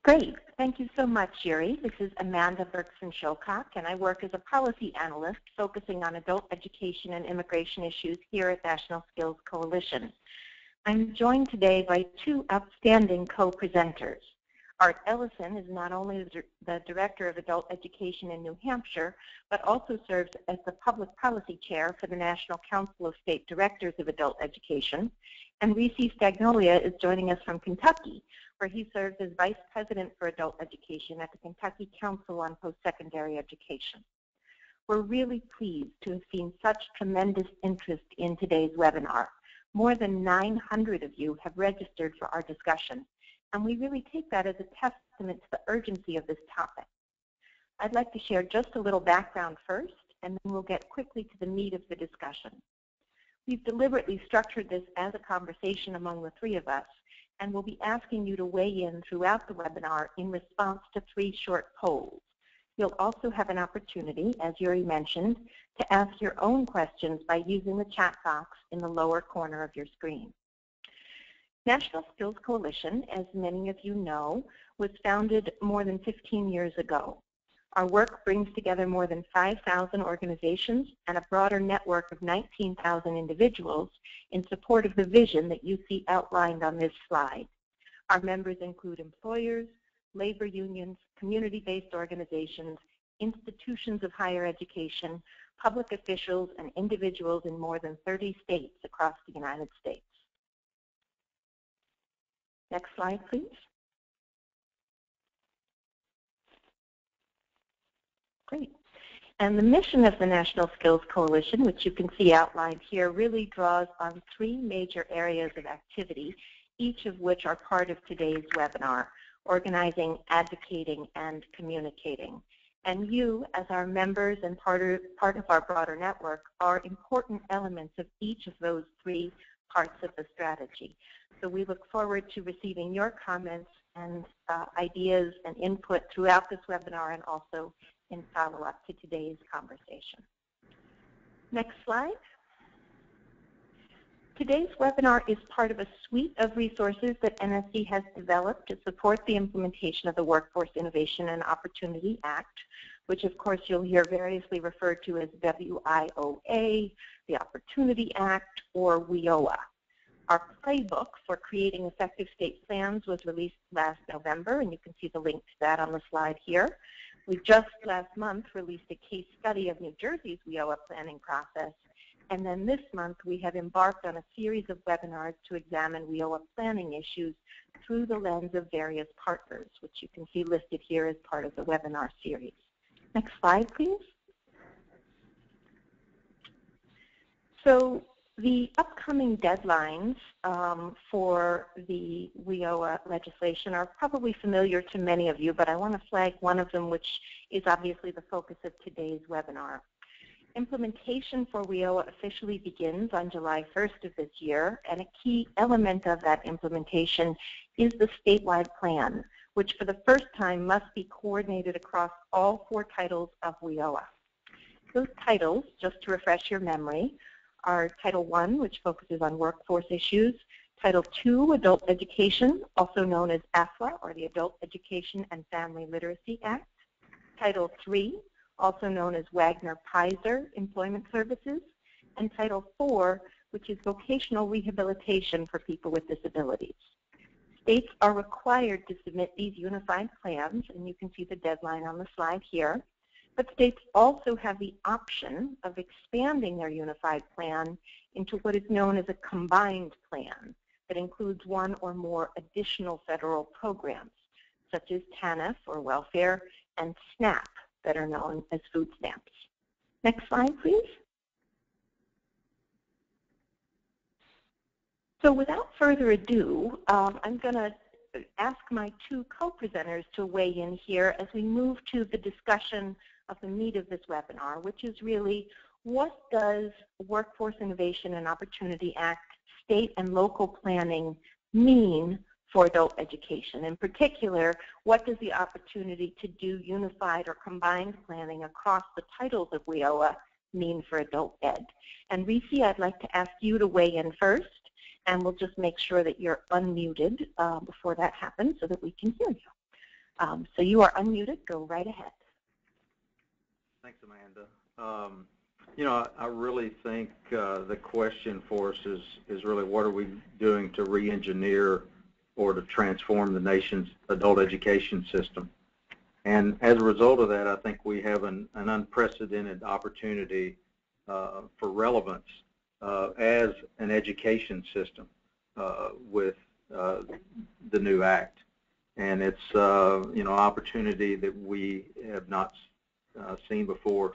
Great. Thank you so much, Yuri. This is Amanda Bergson-Shilcock, and I work as a policy analyst focusing on adult education and immigration issues here at National Skills Coalition. I'm joined today by two outstanding co-presenters. Art Ellison is not only the Director of Adult Education in New Hampshire, but also serves as the Public Policy Chair for the National Council of State Directors of Adult Education. And Reese Stagnolia is joining us from Kentucky, where he serves as Vice President for Adult Education at the Kentucky Council on Post-Secondary Education. We're really pleased to have seen such tremendous interest in today's webinar. More than 900 of you have registered for our discussion, and we really take that as a testament to the urgency of this topic. I'd like to share just a little background first, and then we'll get quickly to the meat of the discussion. We've deliberately structured this as a conversation among the three of us, and we'll be asking you to weigh in throughout the webinar in response to 3 short polls. You'll also have an opportunity, as Yuri mentioned, to ask your own questions by using the chat box in the lower corner of your screen. National Skills Coalition, as many of you know, was founded more than 15 years ago. Our work brings together more than 5,000 organizations and a broader network of 19,000 individuals in support of the vision that you see outlined on this slide. Our members include employers, labor unions, community-based organizations, institutions of higher education, public officials, and individuals in more than 30 states across the United States. Next slide, please. Great. And the mission of the National Skills Coalition, which you can see outlined here, really draws on 3 major areas of activity, each of which are part of today's webinar: organizing, advocating, and communicating. And you, as our members and part of our broader network, are important elements of each of those 3 parts of the strategy. So we look forward to receiving your comments and ideas and input throughout this webinar and also in follow-up to today's conversation. Next slide. Today's webinar is part of a suite of resources that NSC has developed to support the implementation of the Workforce Innovation and Opportunity Act, which of course you'll hear variously referred to as WIOA, the Opportunity Act, or WIOA. Our playbook for creating effective state plans was released last November, and you can see the link to that on the slide here. We just last month released a case study of New Jersey's WIOA planning process, and then this month we have embarked on a series of webinars to examine WIOA planning issues through the lens of various partners, which you can see listed here as part of the webinar series. Next slide, please. So the upcoming deadlines for the WIOA legislation are probably familiar to many of you, but I want to flag one of them, which is obviously the focus of today's webinar. Implementation for WIOA officially begins on July 1st of this year, and a key element of that implementation is the statewide plan, which for the first time must be coordinated across all 4 titles of WIOA. Those titles, just to refresh your memory, are Title I, which focuses on workforce issues, Title II, Adult Education, also known as AFLA, or the Adult Education and Family Literacy Act, Title III, also known as Wagner-Pizer Employment Services, and Title IV, which is Vocational Rehabilitation for People with Disabilities. States are required to submit these unified plans, and you can see the deadline on the slide here. But states also have the option of expanding their unified plan into what is known as a combined plan that includes 1 or more additional federal programs, such as TANF, or welfare, and SNAP, that are known as food stamps. Next slide, please. So without further ado, I'm going to ask my 2 co-presenters to weigh in here as we move to the discussion of the meat of this webinar, which is really, what does Workforce Innovation and Opportunity Act state and local planning mean for adult education? In particular, what does the opportunity to do unified or combined planning across the titles of WIOA mean for adult ed? And Reese, I'd like to ask you to weigh in first, and we'll just make sure that you're unmuted before that happens so that we can hear you. So you are unmuted. Go right ahead. Thanks, Amanda. You know, I really think the question for us is really what are we doing to re-engineer or to transform the nation's adult education system. And as a result of that, I think we have an unprecedented opportunity for relevance as an education system with the new act. And it's you know, opportunity that we have not seen before,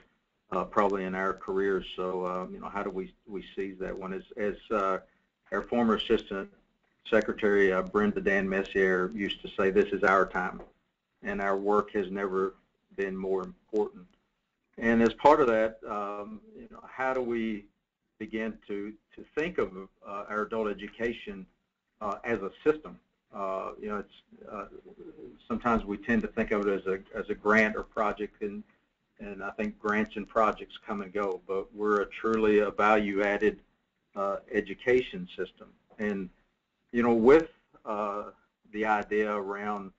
probably in our careers. So you know, how do we seize that one? As our former Assistant Secretary Brenda Dan Messier used to say, this is our time, and our work has never been more important. And as part of that, you know, how do we begin to think of our adult education as a system? You know, it's sometimes we tend to think of it as a grant or project, and I think grants and projects come and go, but we're truly a value-added education system. And you know, with the idea around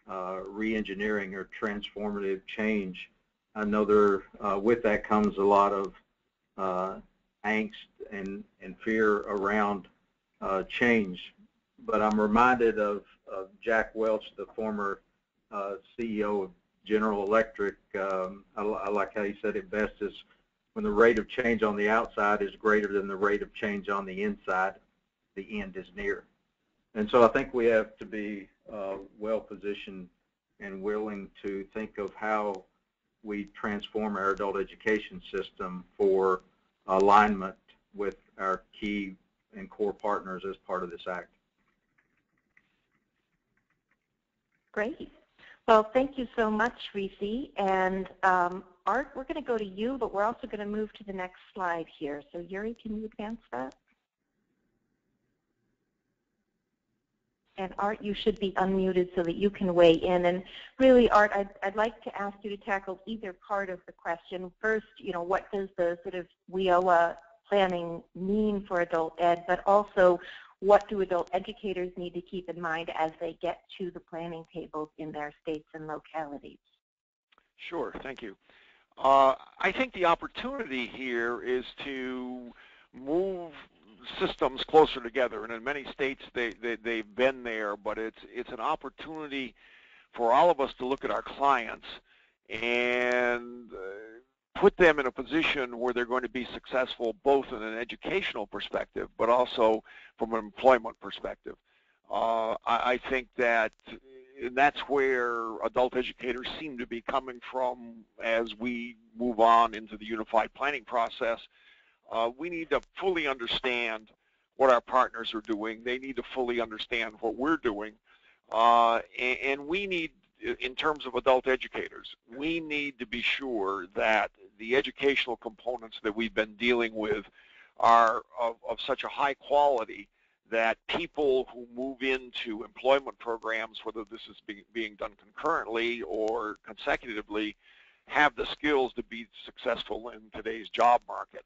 re-engineering or transformative change, I know there with that comes a lot of angst and fear around change. But I'm reminded of Jack Welch, the former CEO of General Electric. I like how he said it best, is when the rate of change on the outside is greater than the rate of change on the inside, the end is near. And so I think we have to be well positioned and willing to think of how we transform our adult education system for alignment with our key and core partners as part of this act. Great. Well, thank you so much, Reese. And Art, we're going to go to you, but we're also going to move to the next slide here. So Yuri, can you advance that? And Art, you should be unmuted so that you can weigh in. And really, Art, I'd like to ask you to tackle either part of the question. First, you know, what does the sort of WIOA planning mean for adult ed, but also what do adult educators need to keep in mind as they get to the planning tables in their states and localities? Sure, thank you. I think the opportunity here is to move systems closer together, and in many states they've been there, but it's an opportunity for all of us to look at our clients and put them in a position where they're going to be successful both in an educational perspective but also from an employment perspective. I think that that's where adult educators seem to be coming from as we move on into the unified planning process. We need to fully understand what our partners are doing. They need to fully understand what we're doing. And we need, in terms of adult educators, we need to be sure that the educational components that we've been dealing with are of such a high quality that people who move into employment programs, whether this is being done concurrently or consecutively, have the skills to be successful in today's job market.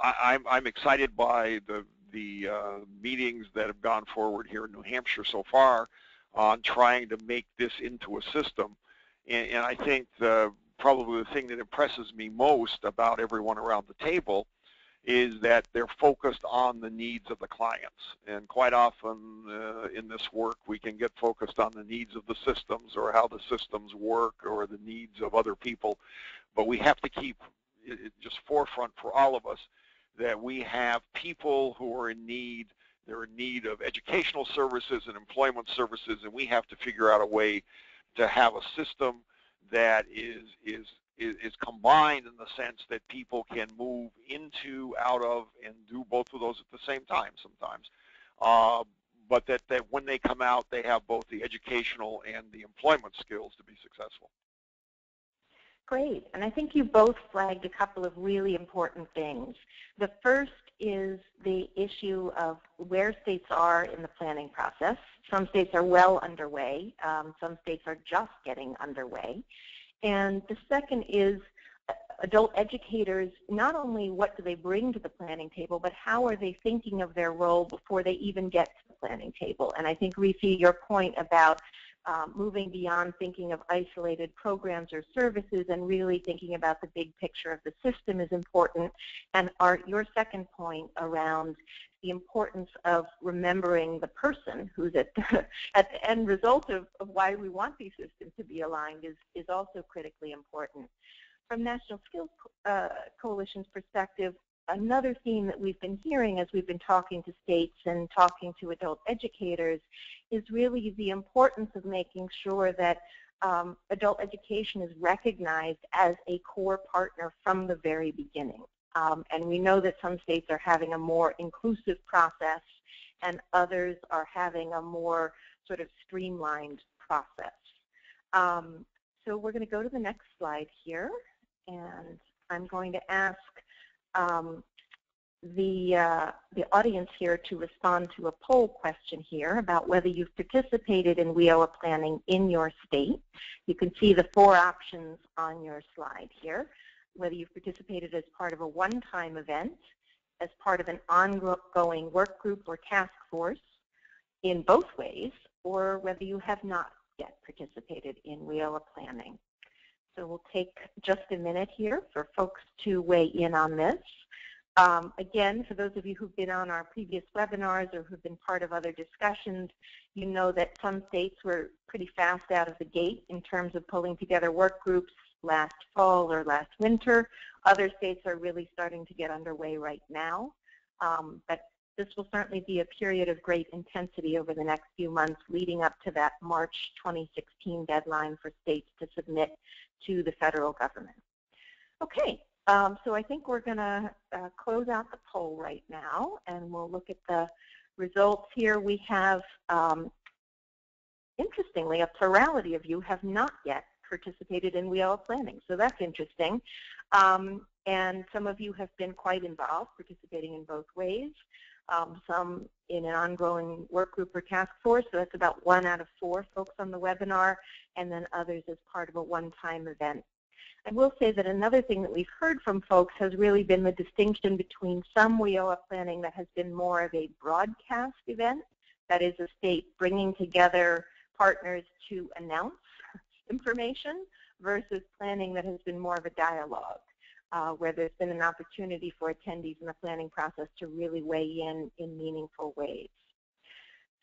I'm excited by the meetings that have gone forward here in New Hampshire so far on trying to make this into a system. And I think probably the thing that impresses me most about everyone around the table is that they're focused on the needs of the clients. And quite often in this work, we can get focused on the needs of the systems or how the systems work or the needs of other people. But we have to keep it just forefront for all of us that we have people who are in need. They're in need of educational services and employment services, and we have to figure out a way to have a system that is combined in the sense that people can move into, out of, and do both of those at the same time sometimes. But that when they come out, they have both the educational and the employment skills to be successful. Great, and I think you both flagged a couple of really important things. The first is the issue of where states are in the planning process. Some states are well underway. Some states are just getting underway. And the second is adult educators, not only what do they bring to the planning table, but how are they thinking of their role before they even get to the planning table. And I think, Reese, your point about moving beyond thinking of isolated programs or services and really thinking about the big picture of the system is important. And Art, your second point around the importance of remembering the person who's at the end result of why we want these systems to be aligned is also critically important. From National Skills Coalition's perspective, another theme that we've been hearing as we've been talking to states and talking to adult educators is really the importance of making sure that adult education is recognized as a core partner from the very beginning. And we know that some states are having a more inclusive process and others are having a more sort of streamlined process. So we're going to go to the next slide here, and I'm going to ask the audience here to respond to a poll question here about whether you've participated in WIOA planning in your state. You can see the 4 options on your slide here, whether you've participated as part of a one-time event, as part of an ongoing work group or task force in both ways, or whether you have not yet participated in WIOA planning. So we'll take just a minute here for folks to weigh in on this. Again, for those of you who've been on our previous webinars or who've been part of other discussions, you know that some states were pretty fast out of the gate in terms of pulling together work groups last fall or last winter. Other states are really starting to get underway right now. But this will certainly be a period of great intensity over the next few months leading up to that March 2016 deadline for states to submit to the federal government. Okay. So I think we're going to close out the poll right now, and we'll look at the results here. We have, interestingly, a plurality of you have not yet participated in WIOA planning, so that's interesting. And some of you have been quite involved, participating in both ways, some in an ongoing work group or task force, so that's about 1 out of 4 folks on the webinar, and then others as part of a one-time event. I will say that another thing that we've heard from folks has really been the distinction between some WIOA planning that has been more of a broadcast event, that is a state bringing together partners to announce information, versus planning that has been more of a dialogue, where there's been an opportunity for attendees in the planning process to really weigh in meaningful ways.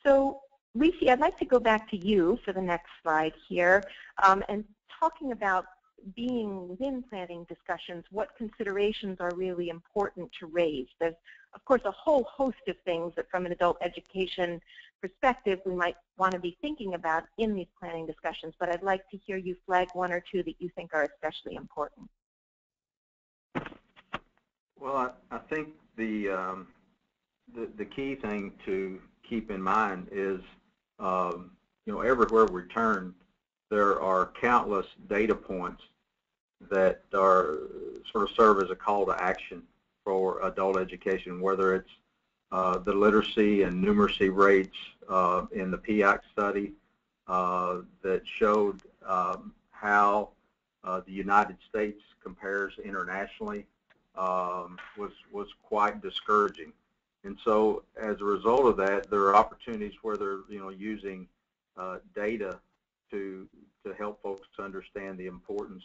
So, Lisi, I'd like to go back to you for the next slide here, and talking about being within planning discussions, what considerations are really important to raise. There's, of course, a whole host of things that from an adult education perspective we might want to be thinking about in these planning discussions, but I'd like to hear you flag 1 or 2 that you think are especially important. Well, I think the key thing to keep in mind is, everywhere we turn, there are countless data points that are sort of serve as a call to action for adult education, whether it's the literacy and numeracy rates in the PIAC study that showed how the United States compares internationally was quite discouraging. And so as a result of that, there are opportunities where they're using data to help folks to understand the importance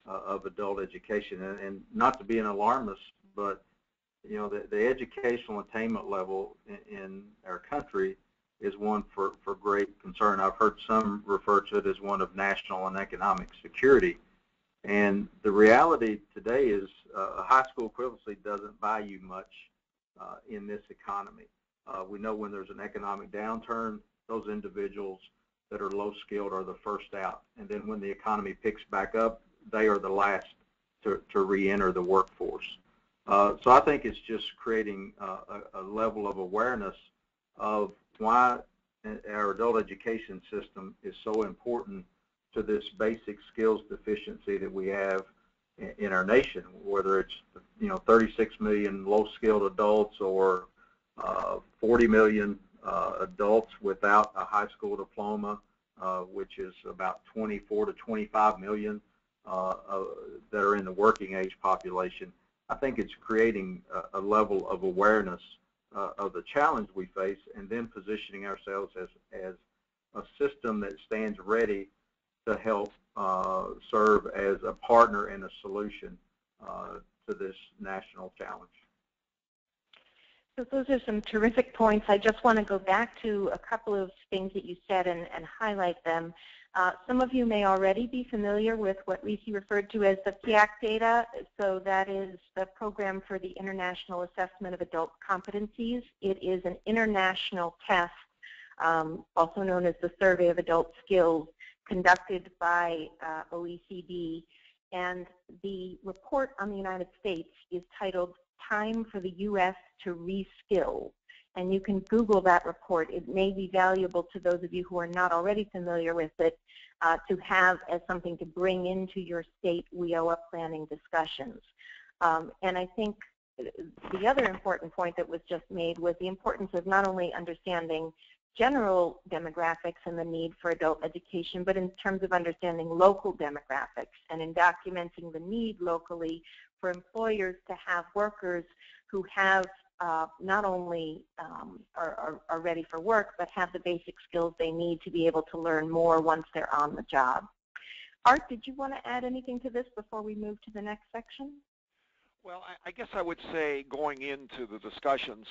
of adult education. And not to be an alarmist, but the educational attainment level in our country is one for great concern. I've heard some refer to it as one of national and economic security. And the reality today is high school equivalency doesn't buy you much in this economy. We know when there's an economic downturn, those individuals that are low skilled are the first out. And then when the economy picks back up, they are the last to re-enter the workforce. So I think it's just creating a level of awareness of why our adult education system is so important to this basic skills deficiency that we have in our nation, whether it's 36 million low-skilled adults or 40 million adults without a high school diploma, which is about 24 to 25 million that are in the working age population. I think it's creating a level of awareness of the challenge we face, and then positioning ourselves as a system that stands ready to help serve as a partner and a solution to this national challenge. So those are some terrific points. I just want to go back to a couple of things that you said and highlight them. Some of you may already be familiar with what Leaky referred to as the PIAC data. So that is the Program for the International Assessment of Adult Competencies. It is an international test, also known as the Survey of Adult Skills, conducted by OECD. And the report on the United States is titled Time for the U.S. to Reskill. And you can Google that report. It may be valuable to those of you who are not already familiar with it to have as something to bring into your state WIOA planning discussions. And I think the other important point that was just made was the importance of not only understanding general demographics and the need for adult education, but in terms of understanding local demographics and in documenting the need locally for employers to have workers who have not only are ready for work, but have the basic skills they need to be able to learn more once they're on the job. Art, did you want to add anything to this before we move to the next section? Well, I guess I would say going into the discussions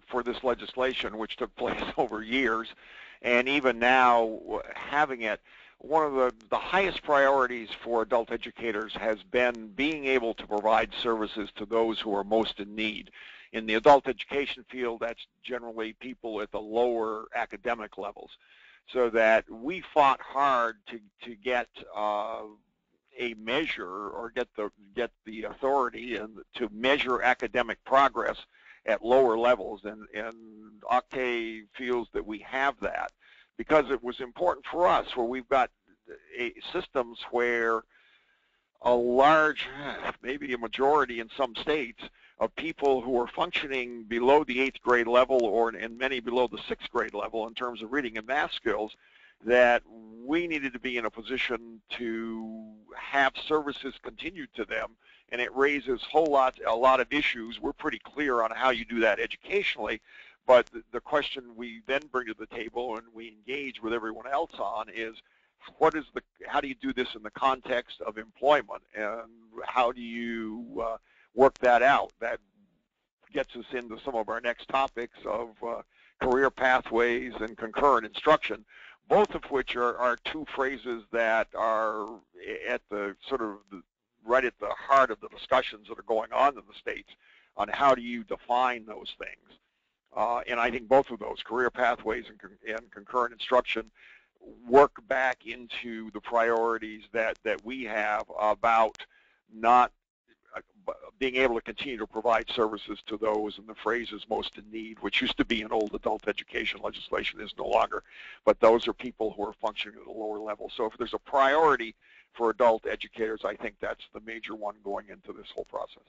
for this legislation, which took place over years, and even now having it, one of the highest priorities for adult educators has been being able to provide services to those who are most in need. In the adult education field, that's generally people at the lower academic levels. So that we fought hard to get a measure or get the authority and to measure academic progress at lower levels, and Octave feels that we have that because it was important for us, where we've got systems where a large, maybe a majority in some states, of people who are functioning below the 8th grade level and many below the 6th grade level in terms of reading and math skills, that we needed to be in a position to have services continued to them, and it raises a lot of issues. We're pretty clear on how you do that educationally, but the question we then bring to the table and we engage with everyone else on is, how do you do this in the context of employment, and how do you work that out? That gets us into some of our next topics of career pathways and concurrent instruction, both of which are two phrases that are at the right at the heart of the discussions that are going on in the states on how do you define those things. And I think both of those, career pathways and concurrent instruction, work back into the priorities that we have about not being able to continue to provide services to those in the phrases most in need, which used to be in old adult education legislation, is no longer, but those are people who are functioning at a lower level. So if there's a priority for adult educators, I think that's the major one going into this whole process.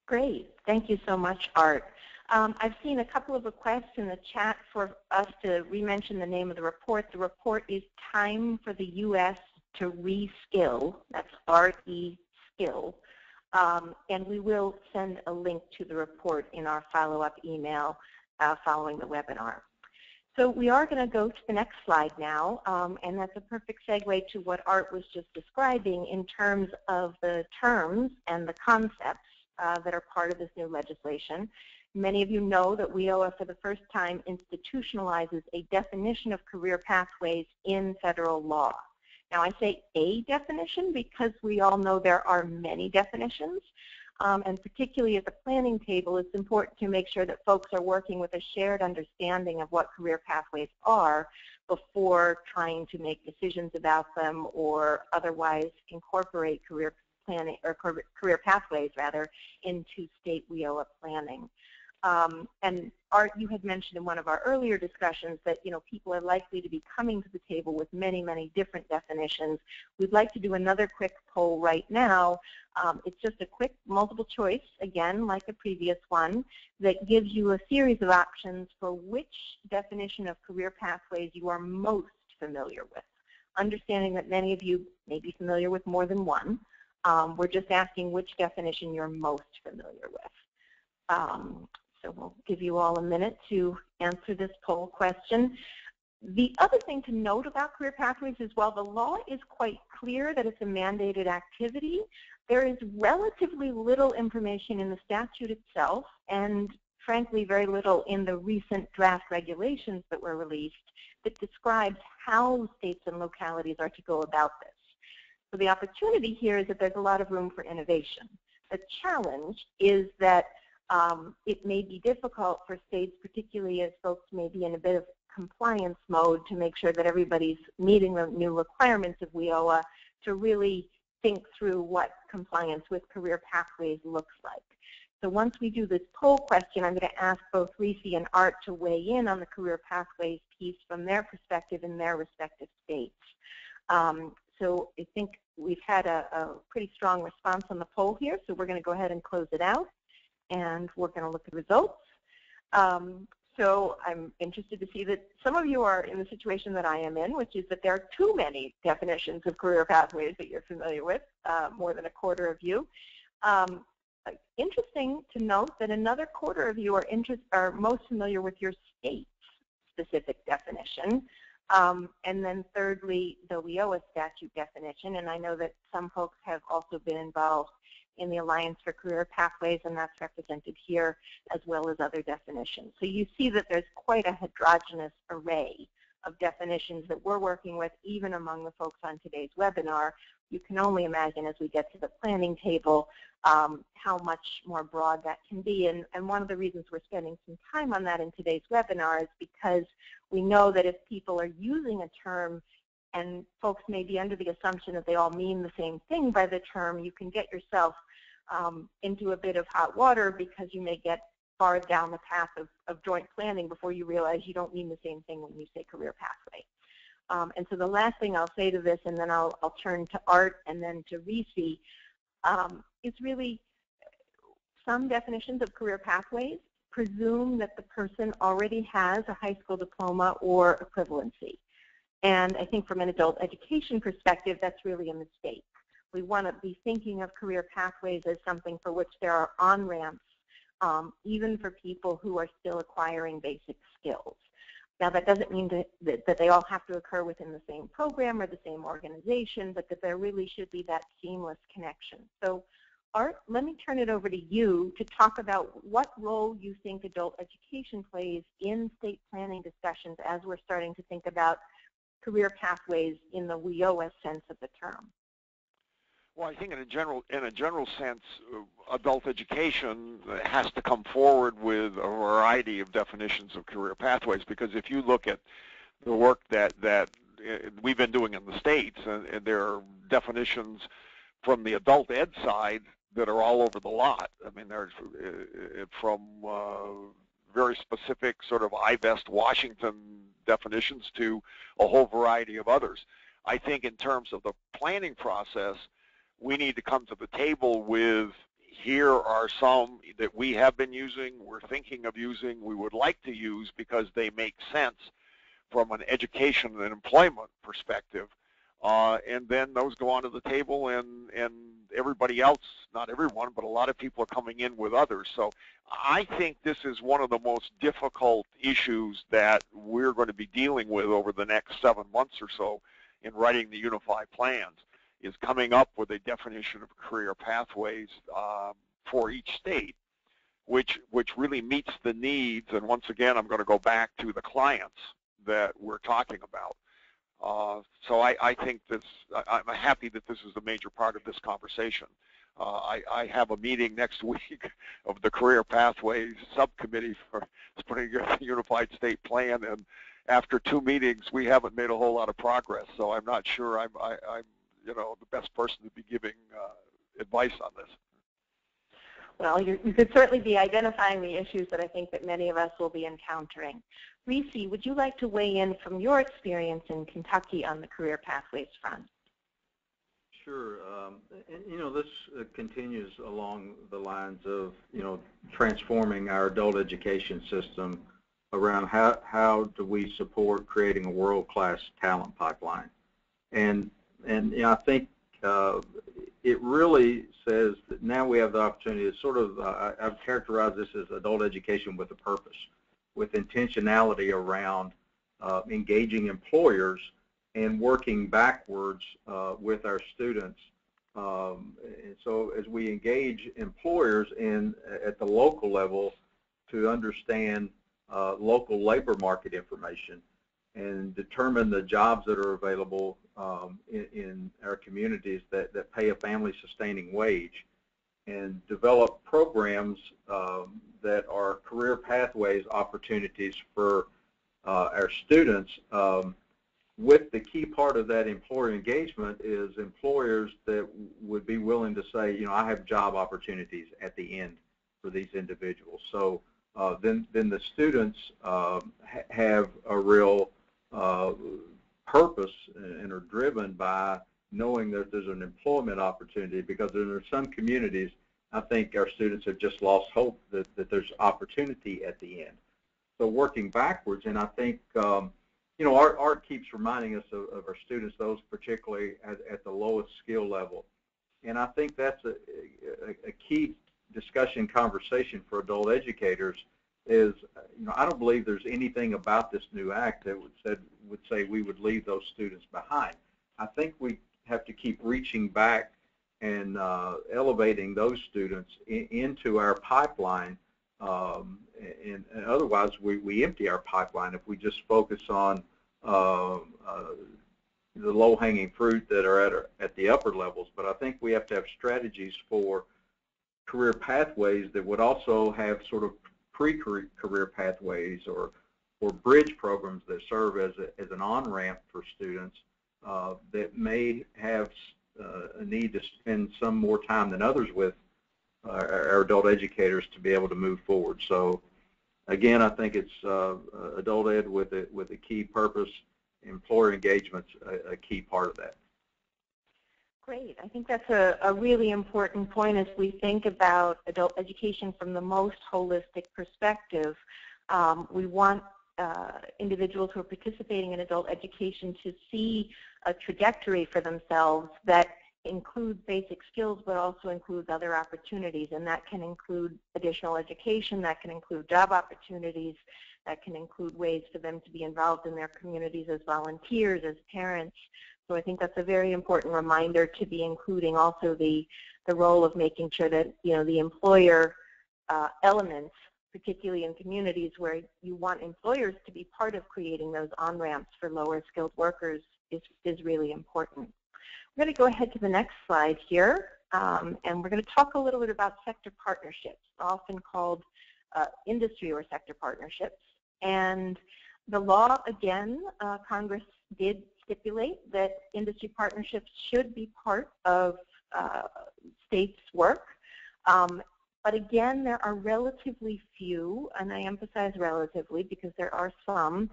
Great. Thank you so much, Art. I've seen a couple of requests in the chat for us to re-mention the name of the report. The report is Time for the U.S. to Reskill. That's R-E-Skill. And we will send a link to the report in our follow-up email following the webinar. So we are going to go to the next slide now, and that's a perfect segue to what Art was just describing in terms of the terms and the concepts that are part of this new legislation. Many of you know that WIOA for the first time institutionalizes a definition of career pathways in federal law. Now I say a definition because we all know there are many definitions, and particularly at the planning table, it's important to make sure that folks are working with a shared understanding of what career pathways are before trying to make decisions about them or otherwise incorporate career planning or career pathways rather into state WIOA planning. And Art, you had mentioned in one of our earlier discussions that people are likely to be coming to the table with many, many different definitions. We'd like to do another quick poll right now. It's just a quick multiple choice, again, like the previous one, that gives you a series of options for which definition of career pathways you are most familiar with. Understanding that many of you may be familiar with more than one, we're just asking which definition you're most familiar with. So we'll give you all a minute to answer this poll question. The other thing to note about career pathways is while the law is quite clear that it's a mandated activity, there is relatively little information in the statute itself, and frankly very little in the recent draft regulations that were released that describes how states and localities are to go about this. So the opportunity here is that there's a lot of room for innovation. The challenge is that it may be difficult for states, particularly as folks may be in a bit of compliance mode, to make sure that everybody's meeting the new requirements of WIOA, to really think through what compliance with career pathways looks like. So once we do this poll question, I'm going to ask both Reese and Art to weigh in on the career pathways piece from their perspective in their respective states. So I think we've had a pretty strong response on the poll here, so we're going to go ahead and close it out, and we're going to look at results. So I'm interested to see that some of you are in the situation that I am in, which is that there are too many definitions of career pathways that you're familiar with, more than a quarter of you. Interesting to note that another quarter of you are most familiar with your state's specific definition. And then thirdly, the WIOA statute definition. And I know that some folks have also been involved in the Alliance for Career Pathways, and that's represented here, as well as other definitions. So you see that there's quite a heterogeneous array of definitions that we're working with, even among the folks on today's webinar. You can only imagine as we get to the planning table how much more broad that can be. And one of the reasons we're spending some time on that in today's webinar is because we know that if people are using a term and folks may be under the assumption that they all mean the same thing by the term, you can get yourself into a bit of hot water, because you may get far down the path of joint planning before you realize you don't mean the same thing when you say career pathway. And so the last thing I'll say to this, and then I'll turn to Art and then to Reese, is really some definitions of career pathways presume that the person already has a high school diploma or equivalency. And I think from an adult education perspective, that's really a mistake. We want to be thinking of career pathways as something for which there are on-ramps, even for people who are still acquiring basic skills. Now, that doesn't mean that they all have to occur within the same program or the same organization, but that there really should be that seamless connection. So, Art, let me turn it over to you to talk about what role you think adult education plays in state planning discussions as we're starting to think about career pathways in the WIOA sense of the term. Well, I think in a general sense, adult education has to come forward with a variety of definitions of career pathways, because if you look at the work that we've been doing in the States, and there are definitions from the adult ed side that are all over the lot. I mean, there's from very specific sort of IVEST Washington definitions to a whole variety of others. I think in terms of the planning process, we need to come to the table with, here are some that we have been using, we're thinking of using, we would like to use because they make sense from an education and employment perspective. And then those go onto the table, and everybody else, not everyone, but a lot of people are coming in with others. So I think this is one of the most difficult issues that we're going to be dealing with over the next 7 months or so in writing the unified plans, is coming up with a definition of career pathways for each state, which really meets the needs. And once again, I'm going to go back to the clients that we're talking about. So I think I'm happy that this is a major part of this conversation. I have a meeting next week of the Career Pathways Subcommittee for putting together the Unified State Plan, and after 2 meetings, we haven't made a whole lot of progress. So I'm not sure I'm the best person to be giving advice on this. Well, you could certainly be identifying the issues that I think that many of us will be encountering. Reese, would you like to weigh in from your experience in Kentucky on the career pathways front? Sure. And this continues along the lines of, transforming our adult education system around how do we support creating a world-class talent pipeline. And I think it really says that now we have the opportunity to sort of, I've characterized this as adult education with a purpose, with intentionality around engaging employers and working backwards with our students. And so as we engage employers at the local level to understand local labor market information and determine the jobs that are available in our communities that pay a family-sustaining wage, and develop programs that are career pathways opportunities for our students, with the key part of that employer engagement is employers that would be willing to say, you know, I have job opportunities at the end for these individuals. So then the students have a real purpose and are driven by knowing that there's an employment opportunity, because there are some communities, I think our students have just lost hope that there's opportunity at the end. So working backwards, and I think you know, art keeps reminding us of our students, those particularly at the lowest skill level. And I think that's a key discussion conversation for adult educators is, you know, I don't believe there's anything about this new act that would say we would leave those students behind. I think we have to keep reaching back and elevating those students into our pipeline. And otherwise, we empty our pipeline if we just focus on the low-hanging fruit that are at the upper levels. But I think we have to have strategies for career pathways that would also have sort of pre-career pathways or bridge programs that serve as an on-ramp for students that may have a need to spend some more time than others with our adult educators to be able to move forward. So again, I think it's adult ed with a key purpose. Employer engagement's a key part of that. Great. I think that's a really important point as we think about adult education from the most holistic perspective. We want individuals who are participating in adult education to see a trajectory for themselves that includes basic skills but also includes other opportunities, and that can include additional education, that can include job opportunities, that can include ways for them to be involved in their communities as volunteers, as parents. So I think that's a very important reminder to be including also the role of making sure that, you know, the employer elements, particularly in communities where you want employers to be part of creating those on-ramps for lower skilled workers, is really important. We're going to go ahead to the next slide here, and we're going to talk a little bit about sector partnerships, often called industry or sector partnerships. And the law, again, Congress did stipulate that industry partnerships should be part of states' work. But again, there are relatively few, and I emphasize relatively because there are some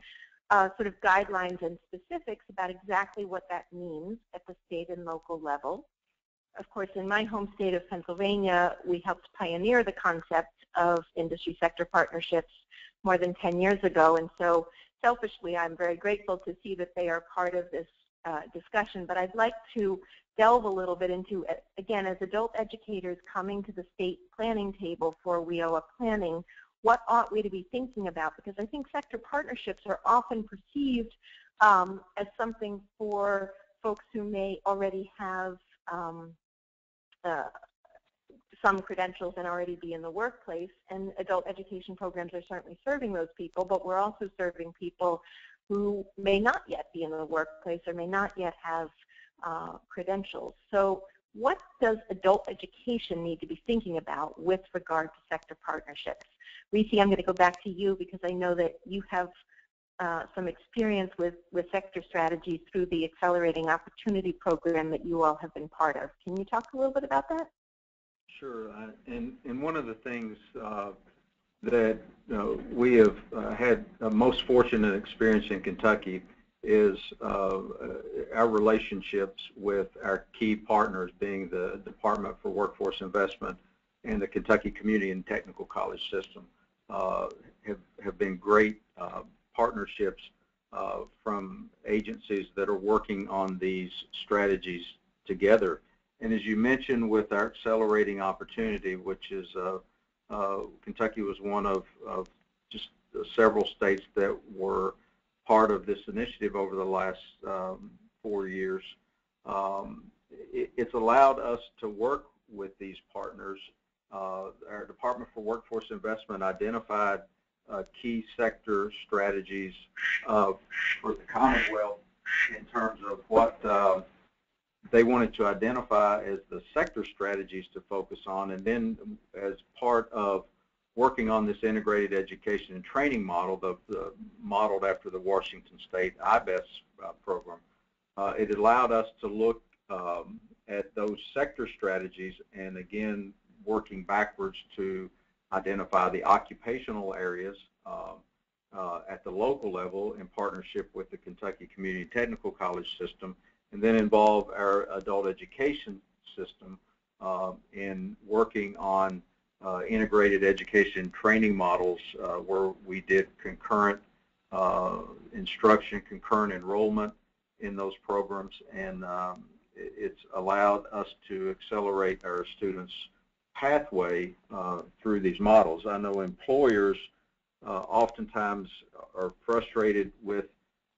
sort of guidelines and specifics about exactly what that means at the state and local level. Of course, in my home state of Pennsylvania, we helped pioneer the concept of industry sector partnerships more than 10 years ago, and so selfishly, I'm very grateful to see that they are part of this discussion. But I'd like to delve a little bit into, again, as adult educators coming to the state planning table for WIOA planning, what ought we to be thinking about? Because I think sector partnerships are often perceived as something for folks who may already have some credentials and already be in the workplace, and adult education programs are certainly serving those people, but we're also serving people who may not yet be in the workplace or may not yet have credentials. So what does adult education need to be thinking about with regard to sector partnerships? Reese, I'm going to go back to you because I know that you have some experience with sector strategies through the Accelerating Opportunity Program that you all have been part of. Can you talk a little bit about that? Sure. And one of the things that we have had most fortunate experience in Kentucky is our relationships with our key partners, being the Department for Workforce Investment and the Kentucky Community and Technical College System. Have been great partnerships from agencies that are working on these strategies together. And as you mentioned, with our Accelerating Opportunity, which is Kentucky was one of just several states that were part of this initiative over the last 4 years, it's allowed us to work with these partners. Our Department for Workforce Investment identified key sector strategies for the Commonwealth in terms of what they wanted to identify as the sector strategies to focus on, and then as part of working on this integrated education and training model, the modeled after the Washington State IBES program, it allowed us to look at those sector strategies, and again working backwards to identify the occupational areas at the local level in partnership with the Kentucky Community Technical College system, and then involve our adult education system in working on integrated education training models where we did concurrent instruction, concurrent enrollment in those programs, and it's allowed us to accelerate our students' pathway through these models. I know employers oftentimes are frustrated with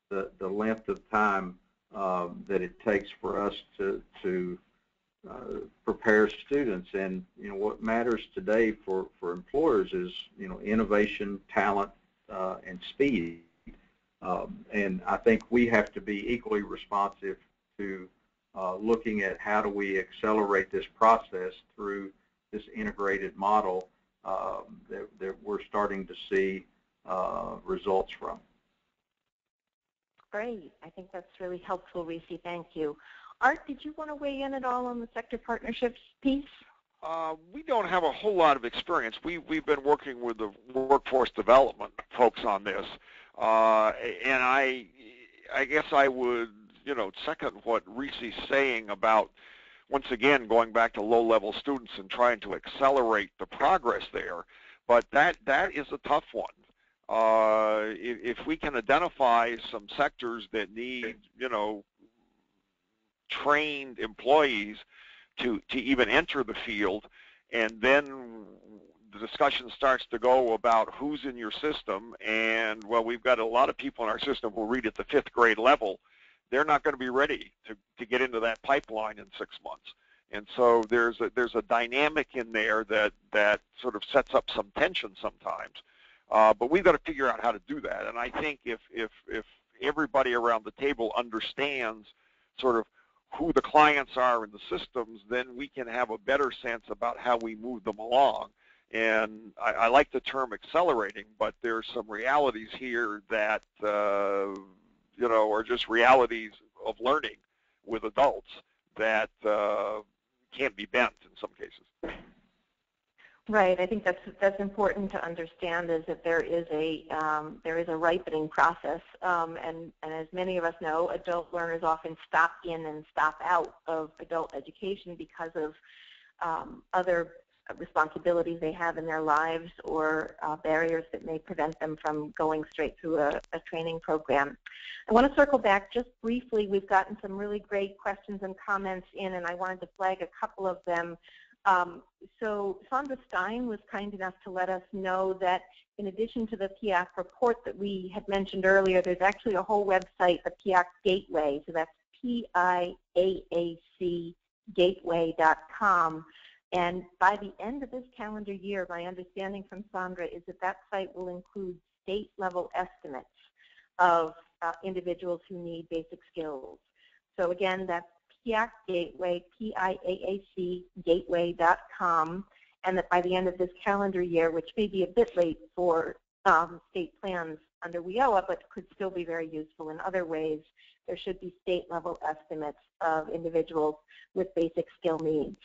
the length of time that it takes for us to prepare students, and what matters today for employers is innovation, talent, and speed, and I think we have to be equally responsive to looking at how do we accelerate this process through this integrated model that we're starting to see results from. Great. I think that's really helpful, Reese. Thank you. Art, did you want to weigh in at all on the sector partnerships piece? We don't have a whole lot of experience. We've been working with the workforce development folks on this, and I guess I would second what Reese is saying about, once again, going back to low-level students and trying to accelerate the progress there. But that is a tough one. If we can identify some sectors that need, trained employees to even enter the field, and then the discussion starts to go about who's in your system, and, well, we've got a lot of people in our system who read at the 5th grade level. They're not going to be ready to get into that pipeline in 6 months. And so there's a dynamic in there that sort of sets up some tension sometimes. But we've got to figure out how to do that. And I think if everybody around the table understands sort of who the clients are in the systems, then we can have a better sense about how we move them along. And I like the term accelerating, but there's some realities here that are just realities of learning with adults that can't be bent in some cases. Right. I think that's important to understand, is that there is a ripening process, and as many of us know, adult learners often stop in and stop out of adult education because of other responsibilities they have in their lives, or barriers that may prevent them from going straight through a training program. I want to circle back just briefly. We've gotten some really great questions and comments in, and I wanted to flag a couple of them. So Sandra Stein was kind enough to let us know that in addition to the PIAC report that we had mentioned earlier, there's actually a whole website, the PIAC Gateway, so that's PIAAC gateway.com. And by the end of this calendar year, my understanding from Sandra is that site will include state-level estimates of individuals who need basic skills. So again, that's PIAC Gateway, PIAAC gateway.com, and that by the end of this calendar year, which may be a bit late for state plans under WIOA, but could still be very useful in other ways, there should be state-level estimates of individuals with basic skill needs.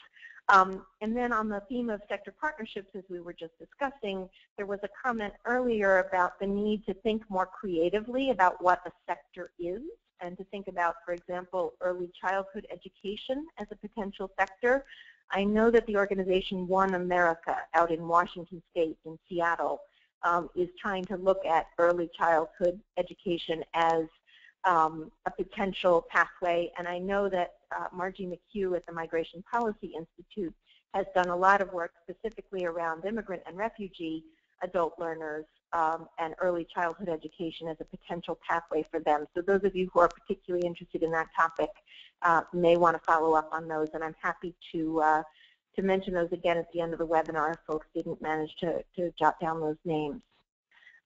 And then on the theme of sector partnerships, as we were just discussing, there was a comment earlier about the need to think more creatively about what a sector is, and to think about, for example, early childhood education as a potential sector. I know that the organization One America out in Washington State, in Seattle, is trying to look at early childhood education as a potential pathway, and I know that Margie McHugh at the Migration Policy Institute has done a lot of work specifically around immigrant and refugee adult learners and early childhood education as a potential pathway for them. So those of you who are particularly interested in that topic may want to follow up on those, and I'm happy to mention those again at the end of the webinar if folks didn't manage to jot down those names.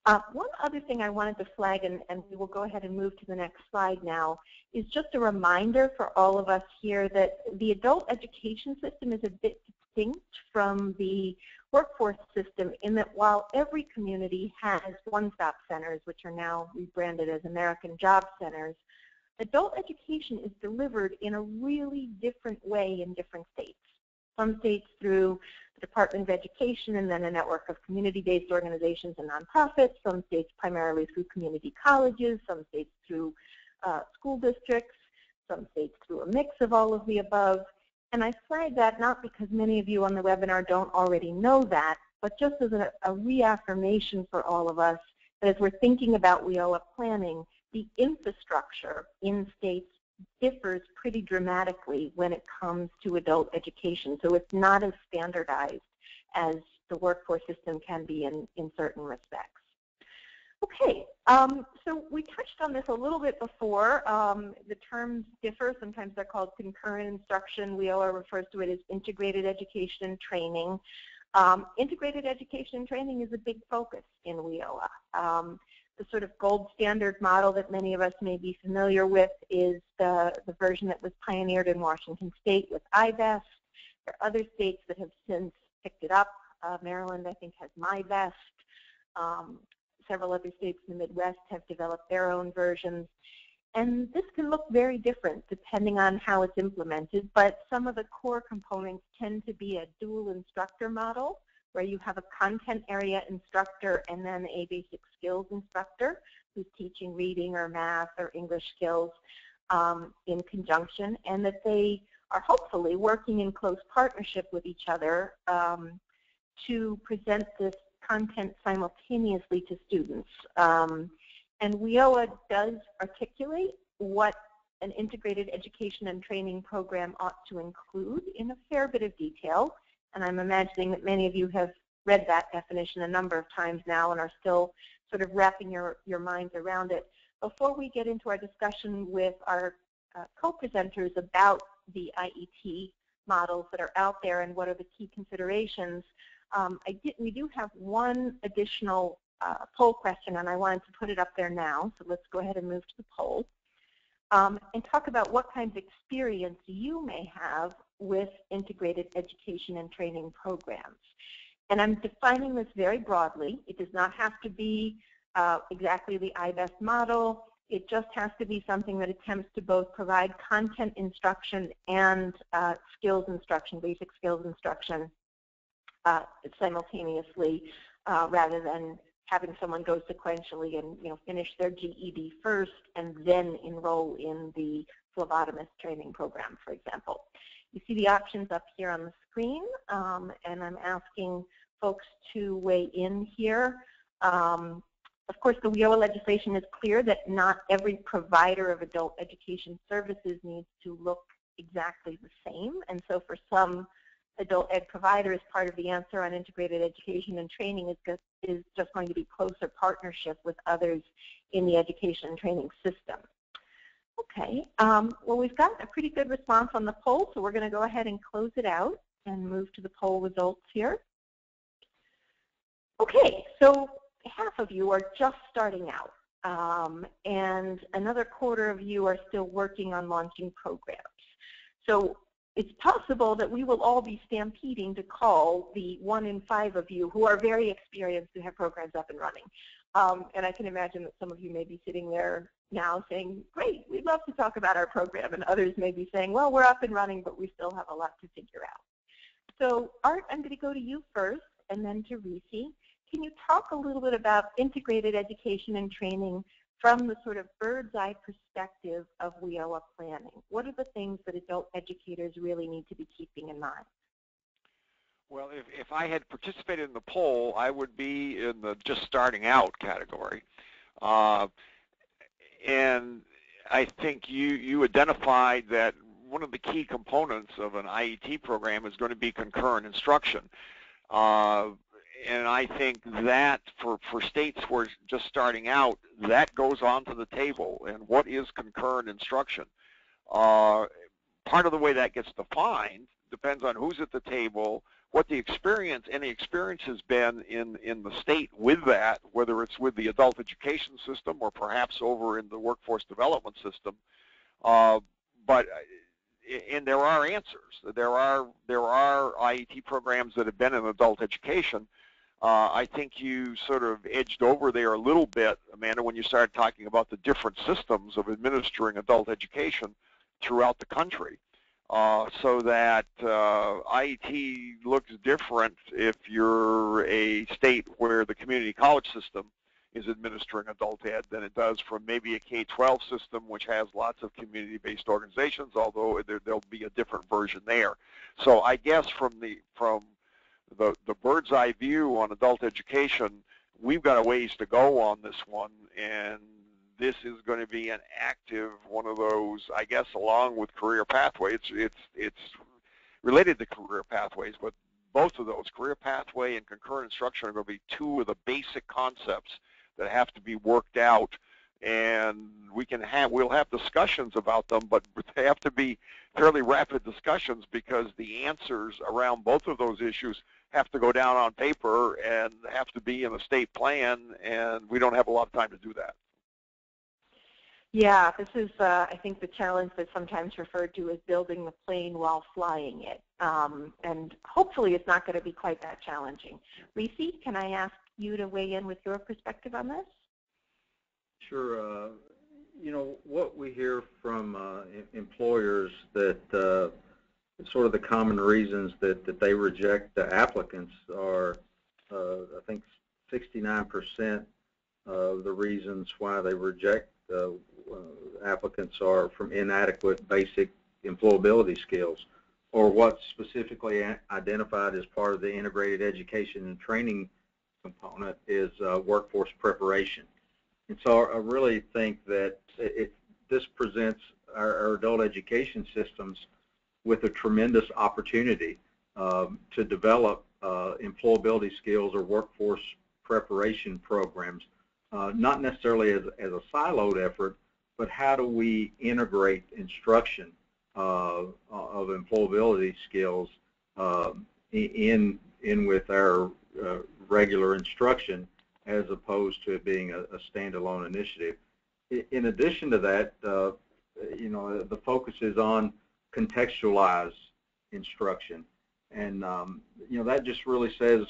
One other thing I wanted to flag, and we will go ahead and move to the next slide now, is just a reminder for all of us here that the adult education system is a bit distinct from the workforce system in that while every community has one-stop centers, which are now rebranded as American Job Centers, adult education is delivered in a really different way in different states. Some states through the Department of Education and then a network of community-based organizations and nonprofits, some states primarily through community colleges, some states through school districts, some states through a mix of all of the above. And I flag that not because many of you on the webinar don't already know that, but just as a reaffirmation for all of us that as we're thinking about WIOA planning, the infrastructure in states differs pretty dramatically when it comes to adult education. So it's not as standardized as the workforce system can be in certain respects. Okay, so we touched on this a little bit before. The terms differ. Sometimes they're called concurrent instruction. WIOA refers to it as integrated education and training. Integrated education and training is a big focus in WIOA. The sort of gold standard model that many of us may be familiar with is the version that was pioneered in Washington State with IBEST. There are other states that have since picked it up. Maryland, I think, has MyBest. Several other states in the Midwest have developed their own versions. And this can look very different depending on how it's implemented, but some of the core components tend to be a dual instructor model where you have a content area instructor and then a basic skills instructor who's teaching reading or math or English skills in conjunction, and that they are hopefully working in close partnership with each other to present this content simultaneously to students. And WIOA does articulate what an integrated education and training program ought to include in a fair bit of detail. And I'm imagining that many of you have read that definition a number of times now and are still sort of wrapping your minds around it. Before we get into our discussion with our co-presenters about the IET models that are out there and what are the key considerations, we do have one additional poll question, and I wanted to put it up there now. So let's go ahead and move to the poll and talk about what kinds of experience you may have with integrated education and training programs. And I'm defining this very broadly. It does not have to be exactly the IBEST model. It just has to be something that attempts to both provide content instruction and skills instruction, basic skills instruction simultaneously, rather than having someone go sequentially and finish their GED first and then enroll in the phlebotomist training program, for example. You see the options up here on the screen, and I'm asking folks to weigh in here. Of course, the WIOA legislation is clear that not every provider of adult education services needs to look exactly the same, and so for some adult ed providers, part of the answer on integrated education and training is just going to be closer partnership with others in the education and training system. Okay, well, we've got a pretty good response on the poll, so we're going to go ahead and close it out and move to the poll results here. Okay, so half of you are just starting out, and another quarter of you are still working on launching programs. So it's possible that we will all be stampeding to call the 1 in 5 of you who are very experienced who have programs up and running. And I can imagine that some of you may be sitting there now saying, great, we'd love to talk about our program, and others may be saying, well, we're up and running, but we still have a lot to figure out. So Art, I'm going to go to you first, and then to Reese. Can you talk a little bit about integrated education and training from the sort of bird's eye perspective of WIOA planning? What are the things that adult educators really need to be keeping in mind? Well, if I had participated in the poll, I would be in the just starting out category. And I think you identified that one of the key components of an IET program is going to be concurrent instruction. and I think that for states who are just starting out, that goes onto the table. And what is concurrent instruction? Part of the way that gets defined depends on who's at the table, what the experience, any experience has been in the state with that, whether it's with the adult education system or perhaps over in the workforce development system. And there are answers. There are IET programs that have been in adult education. I think you sort of edged over there a little bit, Amanda, when you started talking about the different systems of administering adult education throughout the country. So that IET looks different if you're a state where the community college system is administering adult ed than it does from maybe a K-12 system, which has lots of community-based organizations, although there'll be a different version there. So I guess from the bird's eye view on adult education, we've got a ways to go on this one, and this is going to be an active one of those, I guess, along with career pathway. It's related to career pathways, but both of those, career pathway and concurrent instruction, are going to be two of the basic concepts that have to be worked out, and we'll have discussions about them, but they have to be fairly rapid discussions because the answers around both of those issues have to go down on paper and have to be in a state plan, and we don't have a lot of time to do that. Yeah, this is, I think, the challenge that's sometimes referred to as building the plane while flying it. And hopefully it's not going to be quite that challenging. Reese, can I ask you to weigh in with your perspective on this? Sure. You know, what we hear from employers that sort of the common reasons that they reject the applicants are, I think, 69% of the reasons why they reject applicants are from inadequate basic employability skills, or what's specifically identified as part of the integrated education and training component is workforce preparation. And so I really think that this presents our adult education systems with a tremendous opportunity to develop employability skills or workforce preparation programs, not necessarily as a siloed effort, but how do we integrate instruction of employability skills in with our regular instruction, as opposed to it being a standalone initiative. In addition to that, you know, the focus is on contextualized instruction, and you know, that just really says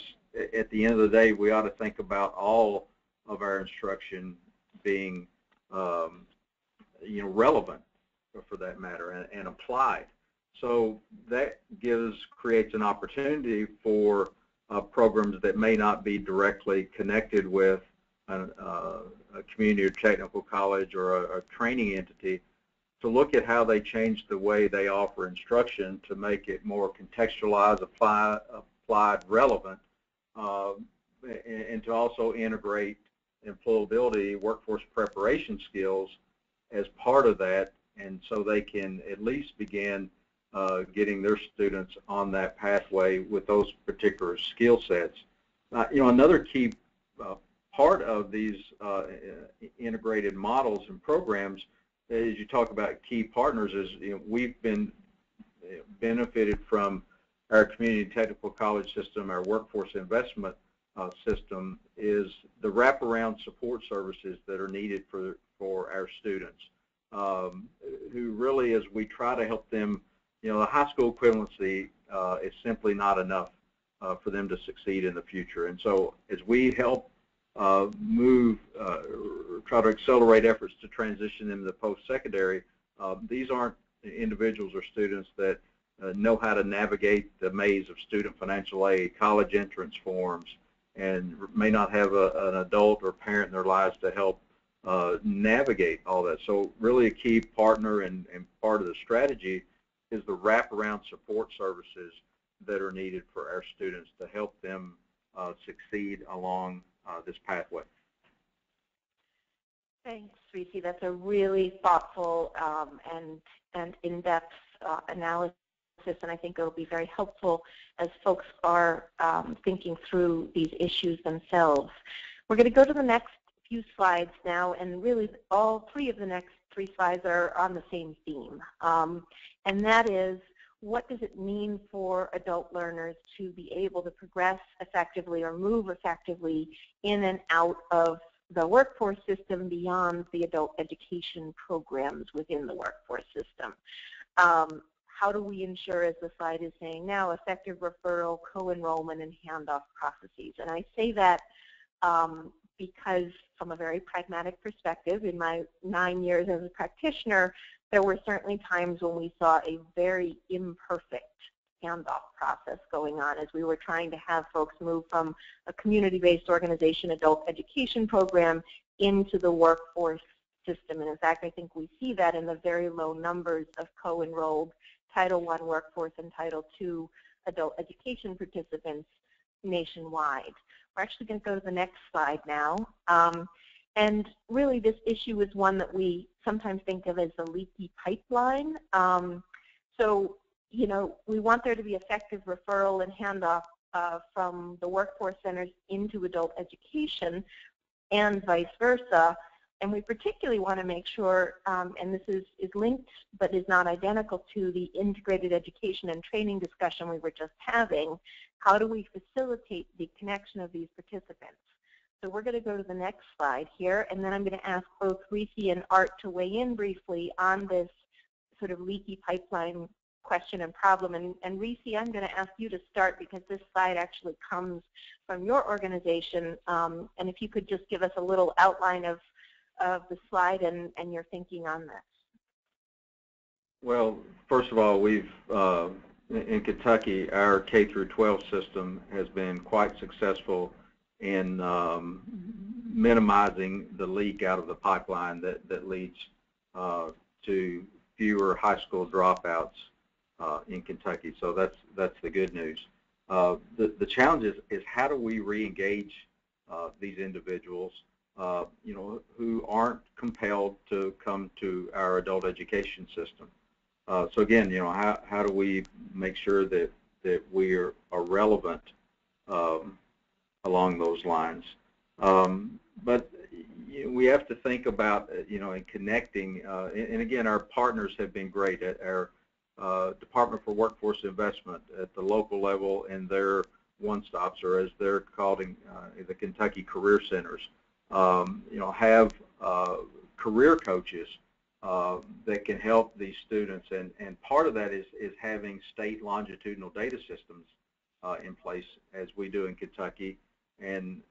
at the end of the day we ought to think about all of our instruction being you know, relevant for that matter and applied. So that creates an opportunity for programs that may not be directly connected with a community or technical college or a training entity to look at how they change the way they offer instruction to make it more contextualized, applied, relevant, and to also integrate employability, workforce preparation skills as part of that, and so they can at least begin getting their students on that pathway with those particular skill sets. You know, another key part of these integrated models and programs, as you talk about key partners, is, you know, we've been benefited from our community technical college system, our workforce investment system, is the wraparound support services that are needed for our students, who really, as we try to help them, you know, the high school equivalency is simply not enough for them to succeed in the future. And so as we help try to accelerate efforts to transition them to post-secondary, these aren't individuals or students that know how to navigate the maze of student financial aid, college entrance forms, and may not have an adult or parent in their lives to help navigate all that. So really a key partner and part of the strategy is the wraparound support services that are needed for our students to help them succeed along this pathway. Thanks, Reese. That's a really thoughtful and in-depth analysis and I think it'll be very helpful as folks are thinking through these issues themselves. We're going to go to the next few slides now, and really all three of the next three slides are on the same theme, and that is, what does it mean for adult learners to be able to progress effectively or move effectively in and out of the workforce system beyond the adult education programs within the workforce system? How do we ensure, as the slide is saying now, effective referral, co-enrollment, and handoff processes? And I say that because from a very pragmatic perspective, in my 9 years as a practitioner, there were certainly times when we saw a very imperfect handoff process going on as we were trying to have folks move from a community-based organization adult education program into the workforce system. And in fact, I think we see that in the very low numbers of co-enrolled Title I workforce and Title II adult education participants nationwide. We're actually going to go to the next slide now. And really, this issue is one that we sometimes think of as the leaky pipeline. So, you know, we want there to be effective referral and handoff from the workforce centers into adult education and vice versa. And we particularly want to make sure, and this is linked but is not identical to the integrated education and training discussion we were just having, how do we facilitate the connection of these participants? So we're going to go to the next slide here, and then I'm going to ask both Reese and Art to weigh in briefly on this sort of leaky pipeline question and problem. And Reese, I'm going to ask you to start because this slide actually comes from your organization. And if you could just give us a little outline of the slide and your thinking on this. Well, first of all, we've in Kentucky, our K through 12 system has been quite successful in minimizing the leak out of the pipeline that leads to fewer high school dropouts in Kentucky. So that's the good news. The challenge is how do we re-engage these individuals, you know, who aren't compelled to come to our adult education system. So again, you know, how do we make sure that we are relevant along those lines? But you know, we have to think about, you know, in connecting, and again, our partners have been great at our Department for Workforce Investment at the local level and their one-stops, or as they're called in the Kentucky Career Centers. You know, have career coaches that can help these students, and part of that is having state longitudinal data systems in place, as we do in Kentucky, and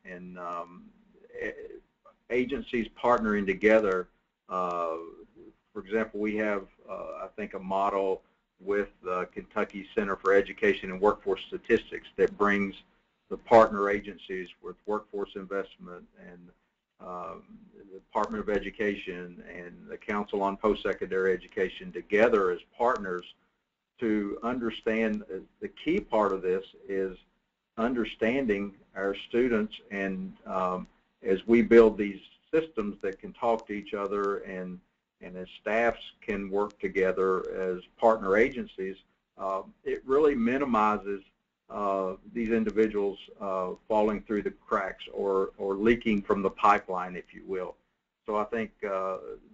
agencies partnering together. For example, we have, I think, a model with the Kentucky Center for Education and Workforce Statistics that brings the partner agencies with workforce investment and the Department of Education and the Council on Post-Secondary Education together as partners to understand. The key part of this is understanding our students, and as we build these systems that can talk to each other and as staffs can work together as partner agencies, it really minimizes these individuals falling through the cracks or leaking from the pipeline, if you will. So I think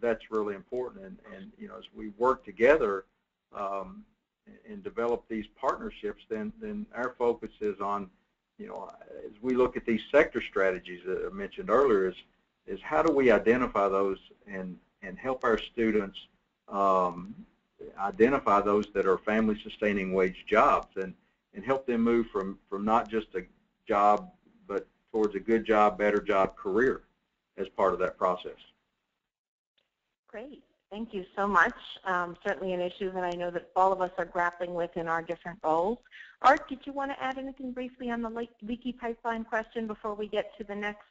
that's really important, and you know, as we work together and develop these partnerships, then our focus is on, you know, as we look at these sector strategies that I mentioned earlier, is how do we identify those and help our students identify those that are family sustaining wage jobs, and help them move from not just a job but towards a good job, better job career as part of that process. Great. Thank you so much. Certainly an issue that I know that all of us are grappling with in our different roles. Art, did you want to add anything briefly on the leaky pipeline question before we get to the next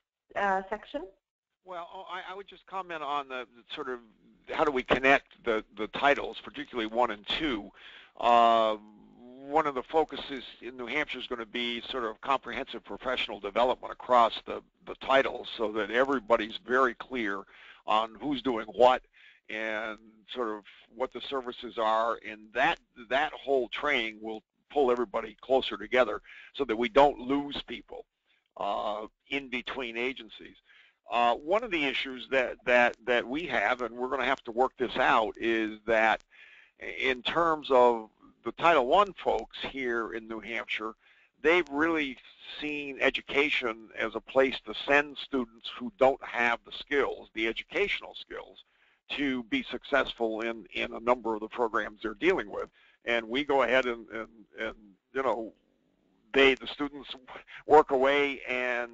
section? Well, I would just comment on the sort of how do we connect the titles, particularly 1 and 2. One of the focuses in New Hampshire is going to be sort of comprehensive professional development across the titles, so that everybody's very clear on who's doing what and sort of what the services are, and that whole training will pull everybody closer together so that we don't lose people in between agencies. One of the issues that we have, and we're going to have to work this out, is that in terms of the Title I folks here in New Hampshire, they've really seen education as a place to send students who don't have the skills, the educational skills, to be successful in a number of the programs they're dealing with. And we go ahead and you know, the students work away, and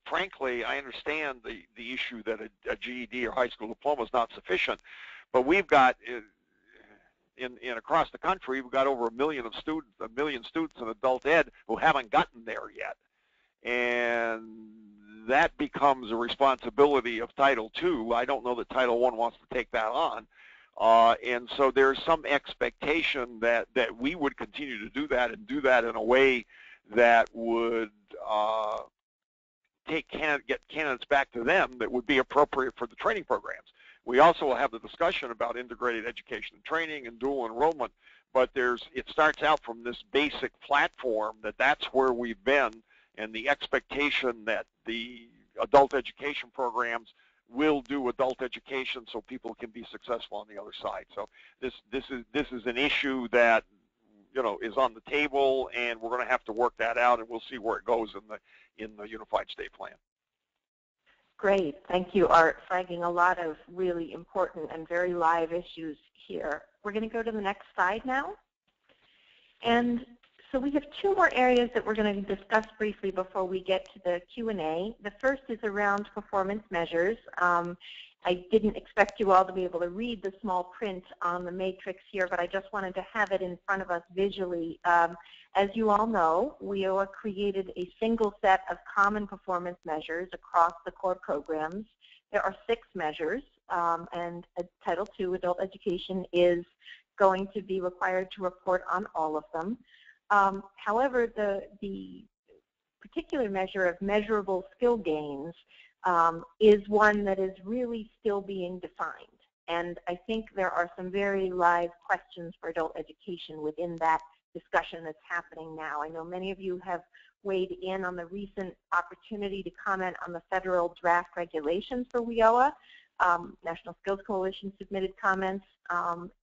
frankly, I understand the issue that a GED or high school diploma is not sufficient, but we've got in across the country, we've got over 1 million students in adult ed who haven't gotten there yet, and that becomes a responsibility of Title II. I don't know that Title I wants to take that on, and so there's some expectation that we would continue to do that, and do that in a way that would get candidates back to them that would be appropriate for the training programs. We also will have the discussion about integrated education and training and dual enrollment, but it starts out from this basic platform that's where we've been, and the expectation that the adult education programs will do adult education so people can be successful on the other side. So this is an issue that, you know, is on the table, and we're going to have to work that out, and we'll see where it goes in the Unified State Plan. Great. Thank you, Art, flagging a lot of really important and very live issues here. We're going to go to the next slide now. And so we have 2 more areas that we're going to discuss briefly before we get to the Q&A. The first is around performance measures. I didn't expect you all to be able to read the small print on the matrix here, but I just wanted to have it in front of us visually. As you all know, WIOA created a single set of common performance measures across the core programs. There are 6 measures, and Title II adult education is going to be required to report on all of them. However, the particular measure of measurable skill gains is one that is really still being defined. And I think there are some very live questions for adult education within that discussion that's happening now. I know many of you have weighed in on the recent opportunity to comment on the federal draft regulations for WIOA. National Skills Coalition submitted comments,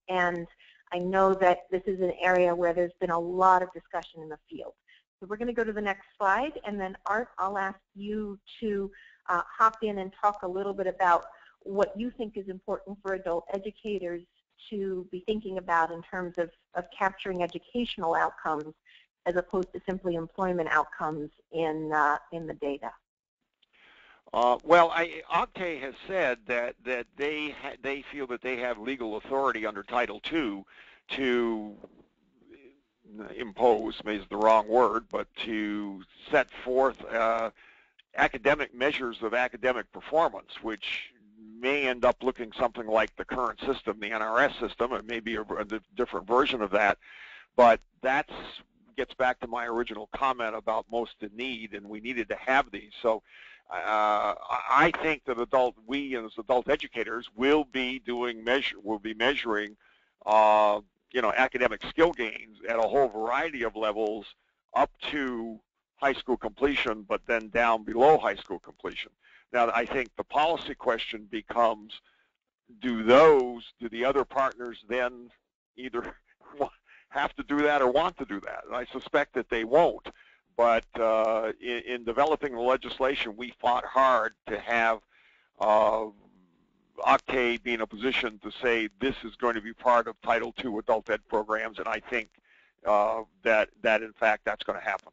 and I know that this is an area where there's been a lot of discussion in the field. So we're going to go to the next slide, and then Art, I'll ask you to hop in and talk a little bit about what you think is important for adult educators to be thinking about in terms of capturing educational outcomes as opposed to simply employment outcomes in the data. Well, Octave has said that they feel that they have legal authority under Title II to impose, maybe is the wrong word, but to set forth academic measures of academic performance, which may end up looking something like the current system, the NRS system. It may be a different version of that, but that gets back to my original comment about most in need, and we needed to have these. So I think that we as adult educators will be measuring academic skill gains at a whole variety of levels up to high school completion, but then down below high school completion. Now, I think the policy question becomes, do the other partners then either have to do that or want to do that? And I suspect that they won't. But in developing the legislation, we fought hard to have Octave be in a position to say this is going to be part of Title II adult ed programs, and I think that in fact that's going to happen.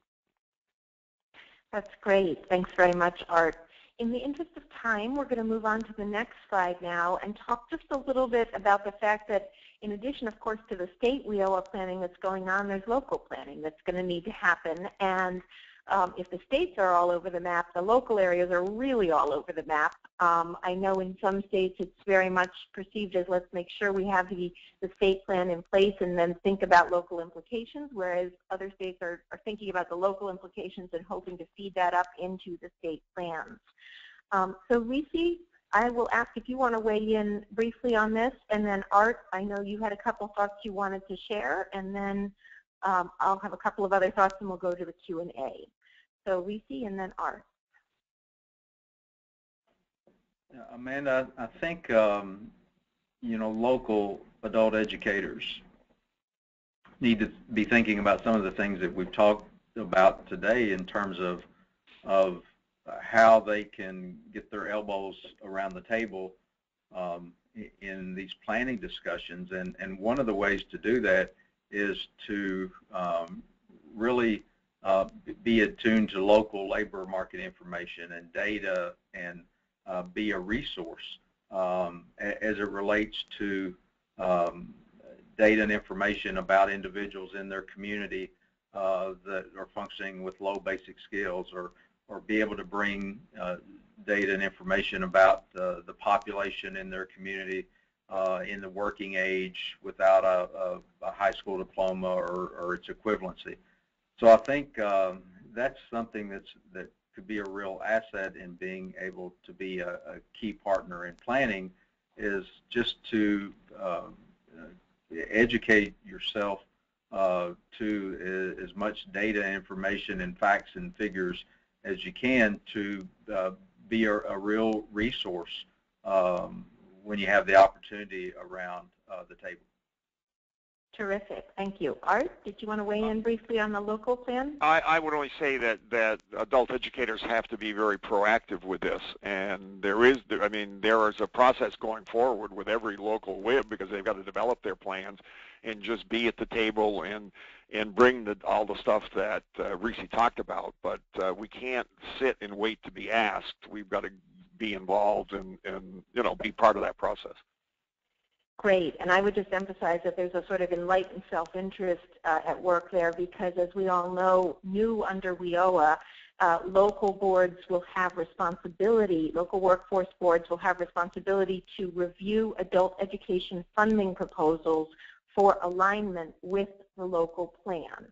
That's great. Thanks very much, Art. In the interest of time, we're going to move on to the next slide now and talk just a little bit about the fact that in addition, of course, to the state WIOA planning that's going on, there's local planning that's going to need to happen. And if the states are all over the map, the local areas are really all over the map. I know in some states it's very much perceived as let's make sure we have the state plan in place and then think about local implications, whereas other states are thinking about the local implications and hoping to feed that up into the state plans. So Lisi, I will ask if you want to weigh in briefly on this, and then Art, I know you had a couple thoughts you wanted to share, and then I'll have a couple of other thoughts, and we'll go to the Q&A. So Reese, and then Art. Amanda, I think local adult educators need to be thinking about some of the things that we've talked about today in terms of how they can get their elbows around the table in these planning discussions. And one of the ways to do that is to really be attuned to local labor market information and data, and be a resource as it relates to data and information about individuals in their community that are functioning with low basic skills, or be able to bring data and information about the population in their community in the working age without a high school diploma or its equivalency. So I think that's something that could be a real asset in being able to be a key partner in planning, is just to educate yourself to as much data, information, and facts and figures as you can to be a real resource when you have the opportunity around the table. Terrific. Thank you. Art, did you want to weigh in briefly on the local plan? I would only say that adult educators have to be very proactive with this, and there is a process going forward with every local WIB, because they've got to develop their plans and just be at the table and bring all the stuff that Reese talked about. But we can't sit and wait to be asked. We've got to be involved and be part of that process. Great, and I would just emphasize that there's a sort of enlightened self-interest at work there, because as we all know, new under WIOA, local boards will have responsibility, local workforce boards will have responsibility to review adult education funding proposals for alignment with the local plan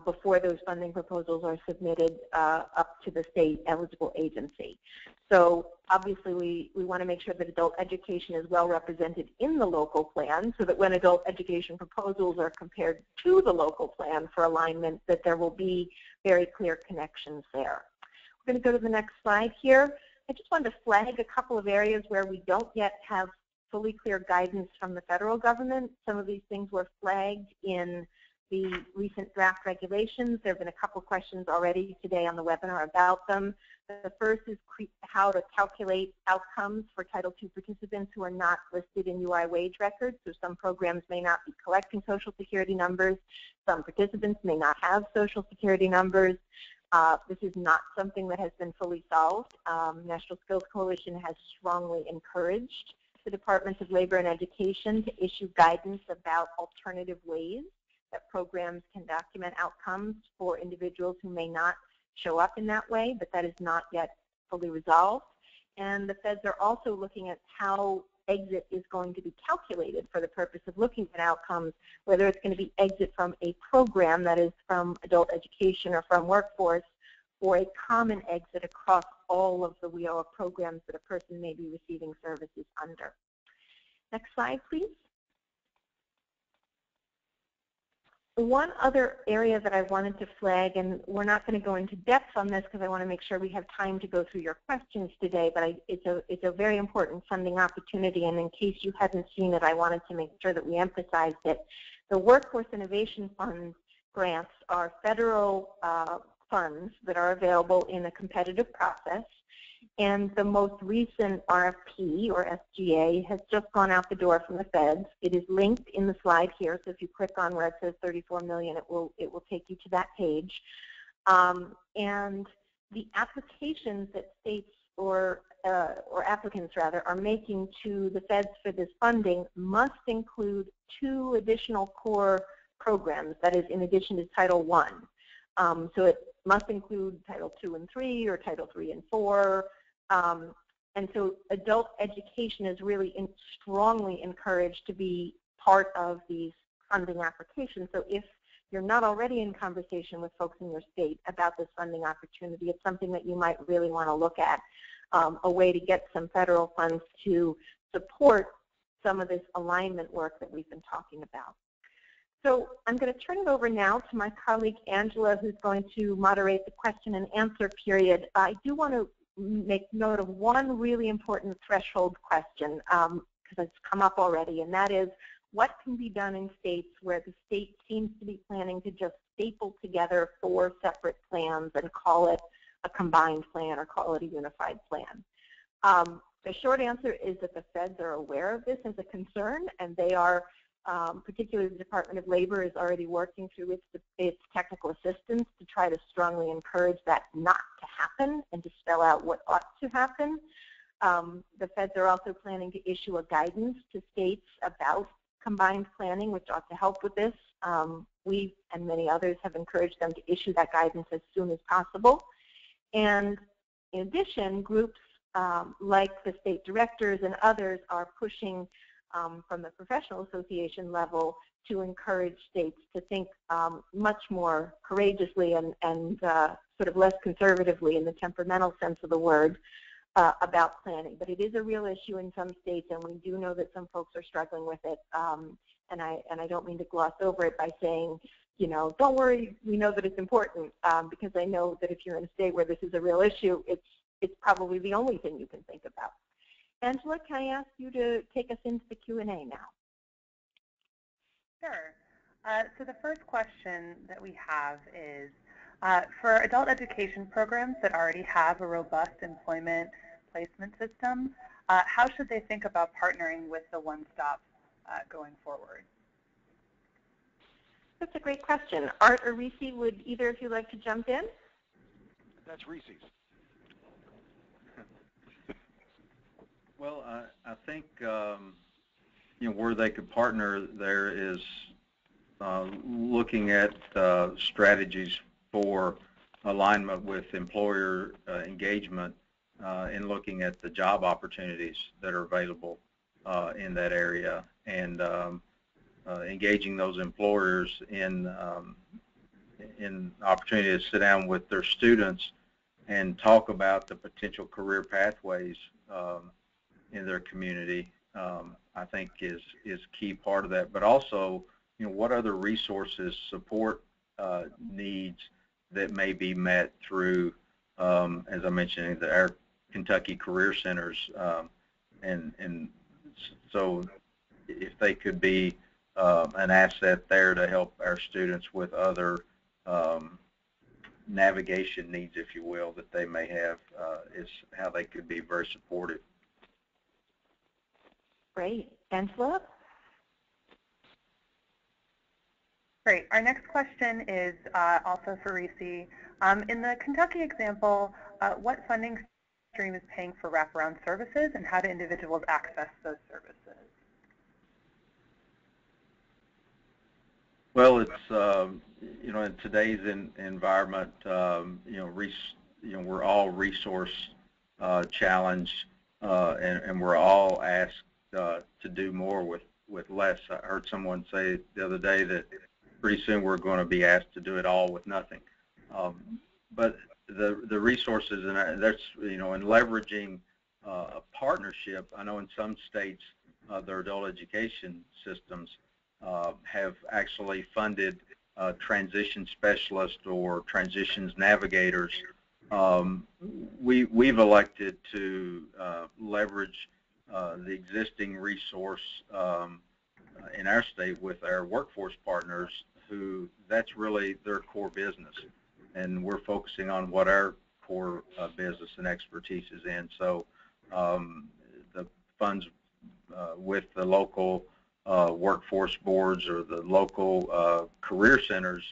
before those funding proposals are submitted up to the state eligible agency. So obviously we want to make sure that adult education is well represented in the local plan, so that when adult education proposals are compared to the local plan for alignment, that there will be very clear connections there. We're going to go to the next slide here. I just wanted to flag a couple of areas where we don't yet have fully clear guidance from the federal government. Some of these things were flagged in the recent draft regulations. There have been a couple questions already today on the webinar about them. The first is how to calculate outcomes for Title II participants who are not listed in UI wage records. So some programs may not be collecting Social Security numbers. Some participants may not have Social Security numbers. This is not something that has been fully solved. National Skills Coalition has strongly encouraged the Departments of Labor and Education to issue guidance about alternative ways that programs can document outcomes for individuals who may not show up in that way, but that is not yet fully resolved. And the feds are also looking at how exit is going to be calculated for the purpose of looking at outcomes, whether it's going to be exit from a program that is from adult education or from workforce, or a common exit across all of the WIOA programs that a person may be receiving services under. Next slide, please. One other area that I wanted to flag, and we're not going to go into depth on this because I want to make sure we have time to go through your questions today, but it's a very important funding opportunity, and in case you hadn't seen it, I wanted to make sure that we emphasized it. The Workforce Innovation Fund grants are federal funds that are available in a competitive process, and the most recent RFP, or SGA, has just gone out the door from the feds. It is linked in the slide here, so if you click on where it says $34 million, it will take you to that page. And the applications that states or applicants rather are making to the feds for this funding must include 2 additional core programs, that is in addition to Title I. So it must include Title II and III or Title III and IV. And so adult education is really strongly encouraged to be part of these funding applications. So if you're not already in conversation with folks in your state about this funding opportunity, it's something that you might really want to look at. a way to get some federal funds to support some of this alignment work that we've been talking about. So I'm going to turn it over now to my colleague Angela, who's going to moderate the question and answer period. I do want to make note of one really important threshold question, because it's come up already, and that is, what can be done in states where the state seems to be planning to just staple together 4 separate plans and call it a combined plan or call it a unified plan? The short answer is that the feds are aware of this as a concern, and they are, particularly the Department of Labor is already working through its technical assistance to try to strongly encourage that not to happen and to spell out what ought to happen. The feds are also planning to issue a guidance to states about combined planning, which ought to help with this. We and many others have encouraged them to issue that guidance as soon as possible. And in addition, groups like the state directors and others are pushing from the professional association level to encourage states to think much more courageously and sort of less conservatively in the temperamental sense of the word about planning. But it is a real issue in some states, and we do know that some folks are struggling with it. And I don't mean to gloss over it by saying, you know, don't worry, we know that it's important, because I know that if you're in a state where this is a real issue, it's probably the only thing you can think about. Angela, can I ask you to take us into the Q&A now? Sure. So the first question that we have is, for adult education programs that already have a robust employment placement system, how should they think about partnering with the one-stop going forward? That's a great question. Art or Reese, would either of you like to jump in? That's Reese's. Well, I think you know, where they could partner there is looking at strategies for alignment with employer engagement and looking at the job opportunities that are available in that area, and engaging those employers in opportunity to sit down with their students and talk about the potential career pathways in their community. I think is key part of that. But also, you know, what other resources, support needs that may be met through, as I mentioned, our Kentucky Career Centers, and so if they could be an asset there to help our students with other navigation needs, if you will, that they may have, is how they could be very supportive. Great. Angela? Great. Our next question is also for Reese. In the Kentucky example, what funding stream is paying for wraparound services, and how do individuals access those services? Well, it's you know, in today's environment, you know, we're all resource challenged, and we're all asked to do more with less. I heard someone say the other day that pretty soon we're going to be asked to do it all with nothing. But the resources, and that's, you know, in leveraging a partnership. I know in some states their adult education systems have actually funded transition specialists or transitions navigators. We've elected to leverage the existing resource in our state with our workforce partners, who that's really their core business, and we're focusing on what our core business and expertise is in. So the funds with the local workforce boards or the local career centers,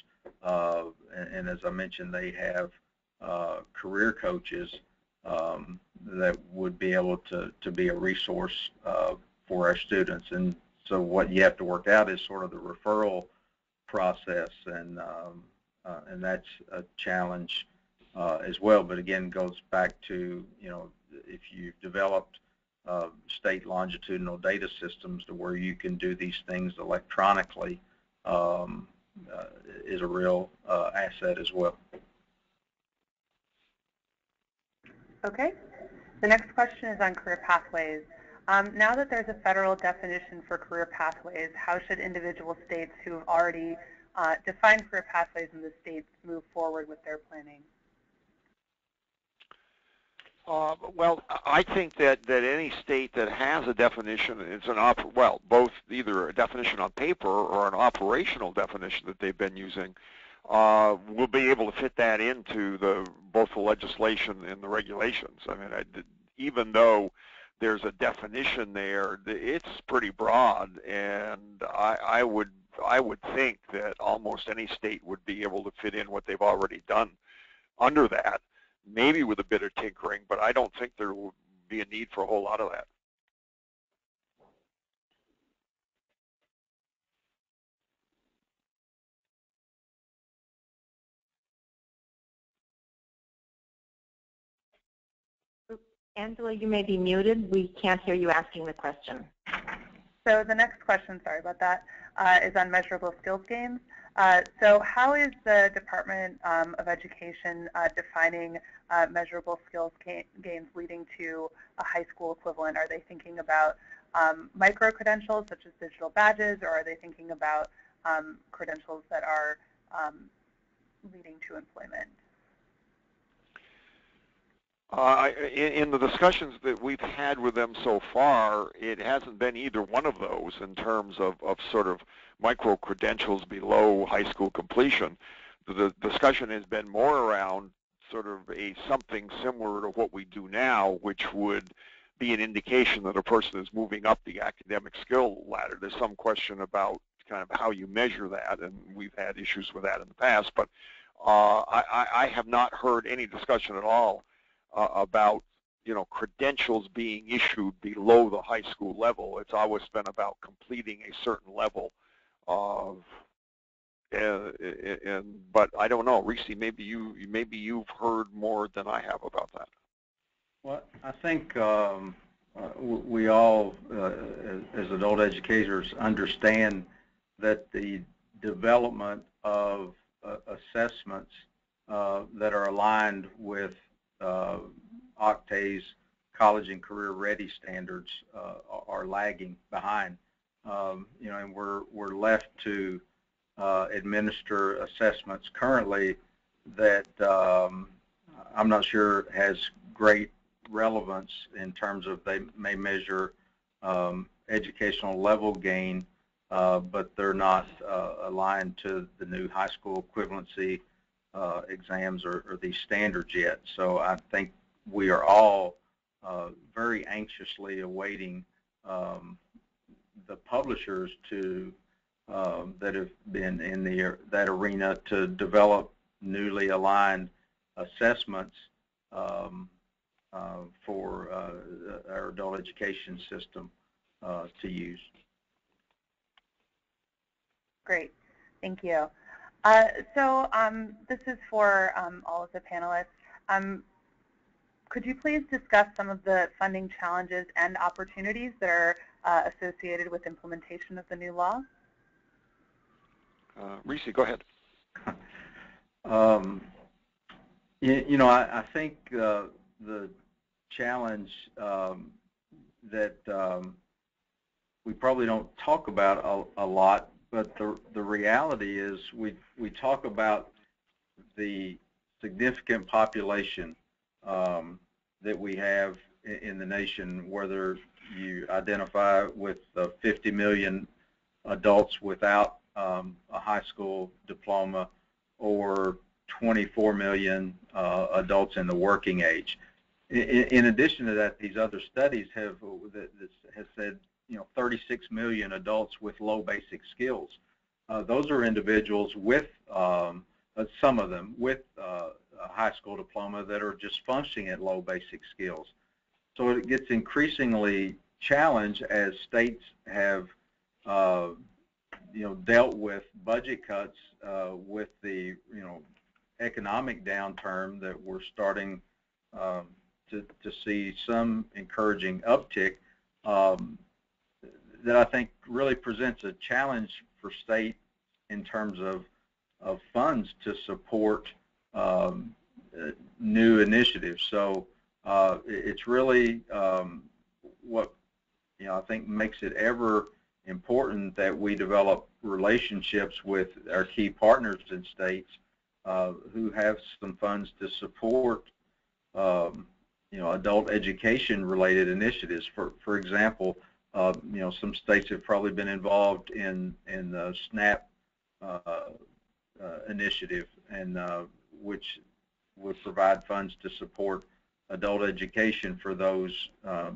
and as I mentioned, they have career coaches that would be able to be a resource for our students. And so what you have to work out is sort of the referral process, and that's a challenge as well. But again, goes back to, you know, if you've developed state longitudinal data systems to where you can do these things electronically, is a real asset as well. Okay. The next question is on career pathways. Now that there's a federal definition for career pathways, how should individual states who have already defined career pathways in the states move forward with their planning? Well, I think that any state that has a definition, it's both either a definition on paper or an operational definition that they've been using, will be able to fit that into both the legislation and the regulations. I mean, even though there's a definition there, it's pretty broad, and I would think that almost any state would be able to fit in what they've already done under that, maybe with a bit of tinkering, but I don't think there will be a need for a whole lot of that. Angela, you may be muted. We can't hear you asking the question. So the next question, sorry about that, is on measurable skills gains. So how is the Department of Education defining measurable skills gains leading to a high school equivalent? Are they thinking about micro-credentials such as digital badges, or are they thinking about credentials that are leading to employment? In the discussions that we've had with them so far, it hasn't been either one of those in terms of sort of micro-credentials below high school completion. The discussion has been more around sort of something similar to what we do now, which would be an indication that a person is moving up the academic skill ladder. There's some question about kind of how you measure that, and we've had issues with that in the past, but I have not heard any discussion at all about, credentials being issued below the high school level. It's always been about completing a certain level of, but I don't know, Reese, maybe you've heard more than I have about that. Well, I think we all, as adult educators, understand that the development of assessments that are aligned with OCTA's college and career ready standards are lagging behind, and we're left to administer assessments currently that I'm not sure has great relevance in terms of they may measure educational level gain, but they're not aligned to the new high school equivalency exams or these standards yet. So I think we are all very anxiously awaiting the publishers that have been in that arena to develop newly aligned assessments for our adult education system to use. Great, thank you. So this is for all of the panelists. Could you please discuss some of the funding challenges and opportunities that are associated with implementation of the new law? Reese, go ahead. I think the challenge that we probably don't talk about a lot, but the reality is we talk about the significant population that we have in the nation, whether you identify with 50 million adults without a high school diploma or 24 million adults in the working age. In addition to that, these other studies have said 36 million adults with low basic skills. Those are individuals with, some of them, with a high school diploma that are just functioning at low basic skills. So it gets increasingly challenged as states have dealt with budget cuts with the economic downturn that we're starting to see some encouraging uptick. That I think really presents a challenge for state in terms of funds to support new initiatives. So It's really what I think makes it ever important that we develop relationships with our key partners in states who have some funds to support adult education related initiatives. For example, some states have probably been involved in the SNAP initiative, and which would provide funds to support adult education for those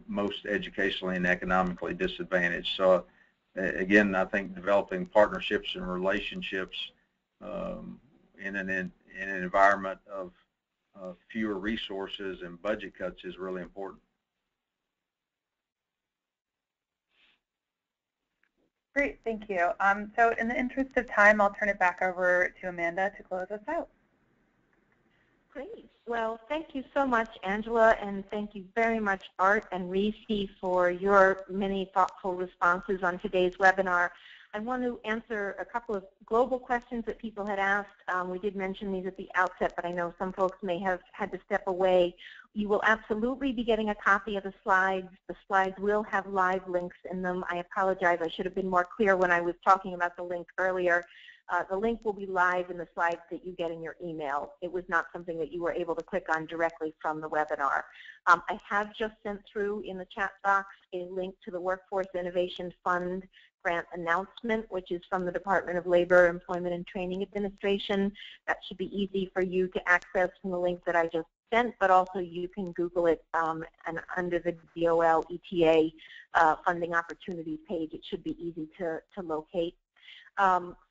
most educationally and economically disadvantaged. So again, I think developing partnerships and relationships in an environment of fewer resources and budget cuts is really important. Great, thank you. So in the interest of time, I'll turn it back over to Amanda to close us out. Great. Well, thank you so much, Angela, and thank you very much, Art and Reese, for your many thoughtful responses on today's webinar. I want to answer a couple of global questions that people had asked. We did mention these at the outset, but I know some folks may have had to step away. You will absolutely be getting a copy of the slides. The slides will have live links in them. I apologize. I should have been more clear when I was talking about the link earlier. The link will be live in the slides that you get in your email. It was not something that you were able to click on directly from the webinar. I have just sent through in the chat box a link to the Workforce Innovation Fund grant announcement, which is from the Department of Labor, Employment and Training Administration. That should be easy for you to access from the link that I just sent, but also you can Google it, and under the DOL ETA funding opportunities page, it should be easy to locate.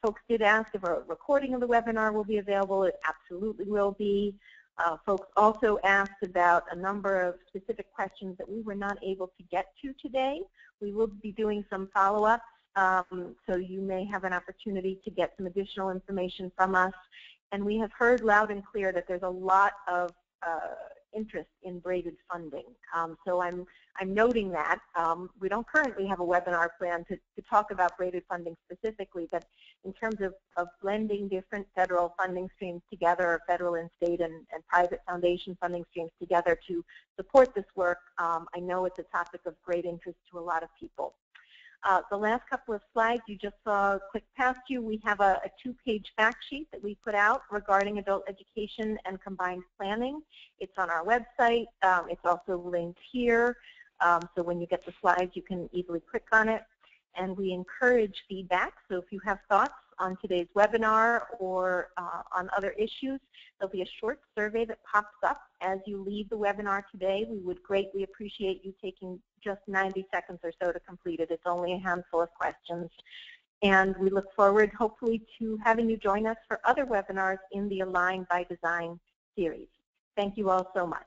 Folks did ask if a recording of the webinar will be available. It absolutely will be. Folks also asked about a number of specific questions that we were not able to get to today. We will be doing some follow-ups, so you may have an opportunity to get some additional information from us. And we have heard loud and clear that there's a lot of interest in braided funding. So I'm noting that. We don't currently have a webinar plan to talk about braided funding specifically, but in terms of blending different federal funding streams together, federal and state and private foundation funding streams together to support this work, I know it's a topic of great interest to a lot of people. The last couple of slides you just saw click past you. We have a 2-page fact sheet that we put out regarding adult education and combined planning. It's on our website. It's also linked here. So when you get the slides, you can easily click on it. And we encourage feedback. So if you have thoughts on today's webinar or on other issues, there'll be a short survey that pops up as you leave the webinar today. We would greatly appreciate you taking just 90 seconds or so to complete it. It's only a handful of questions. And we look forward, hopefully, to having you join us for other webinars in the Align by Design series. Thank you all so much.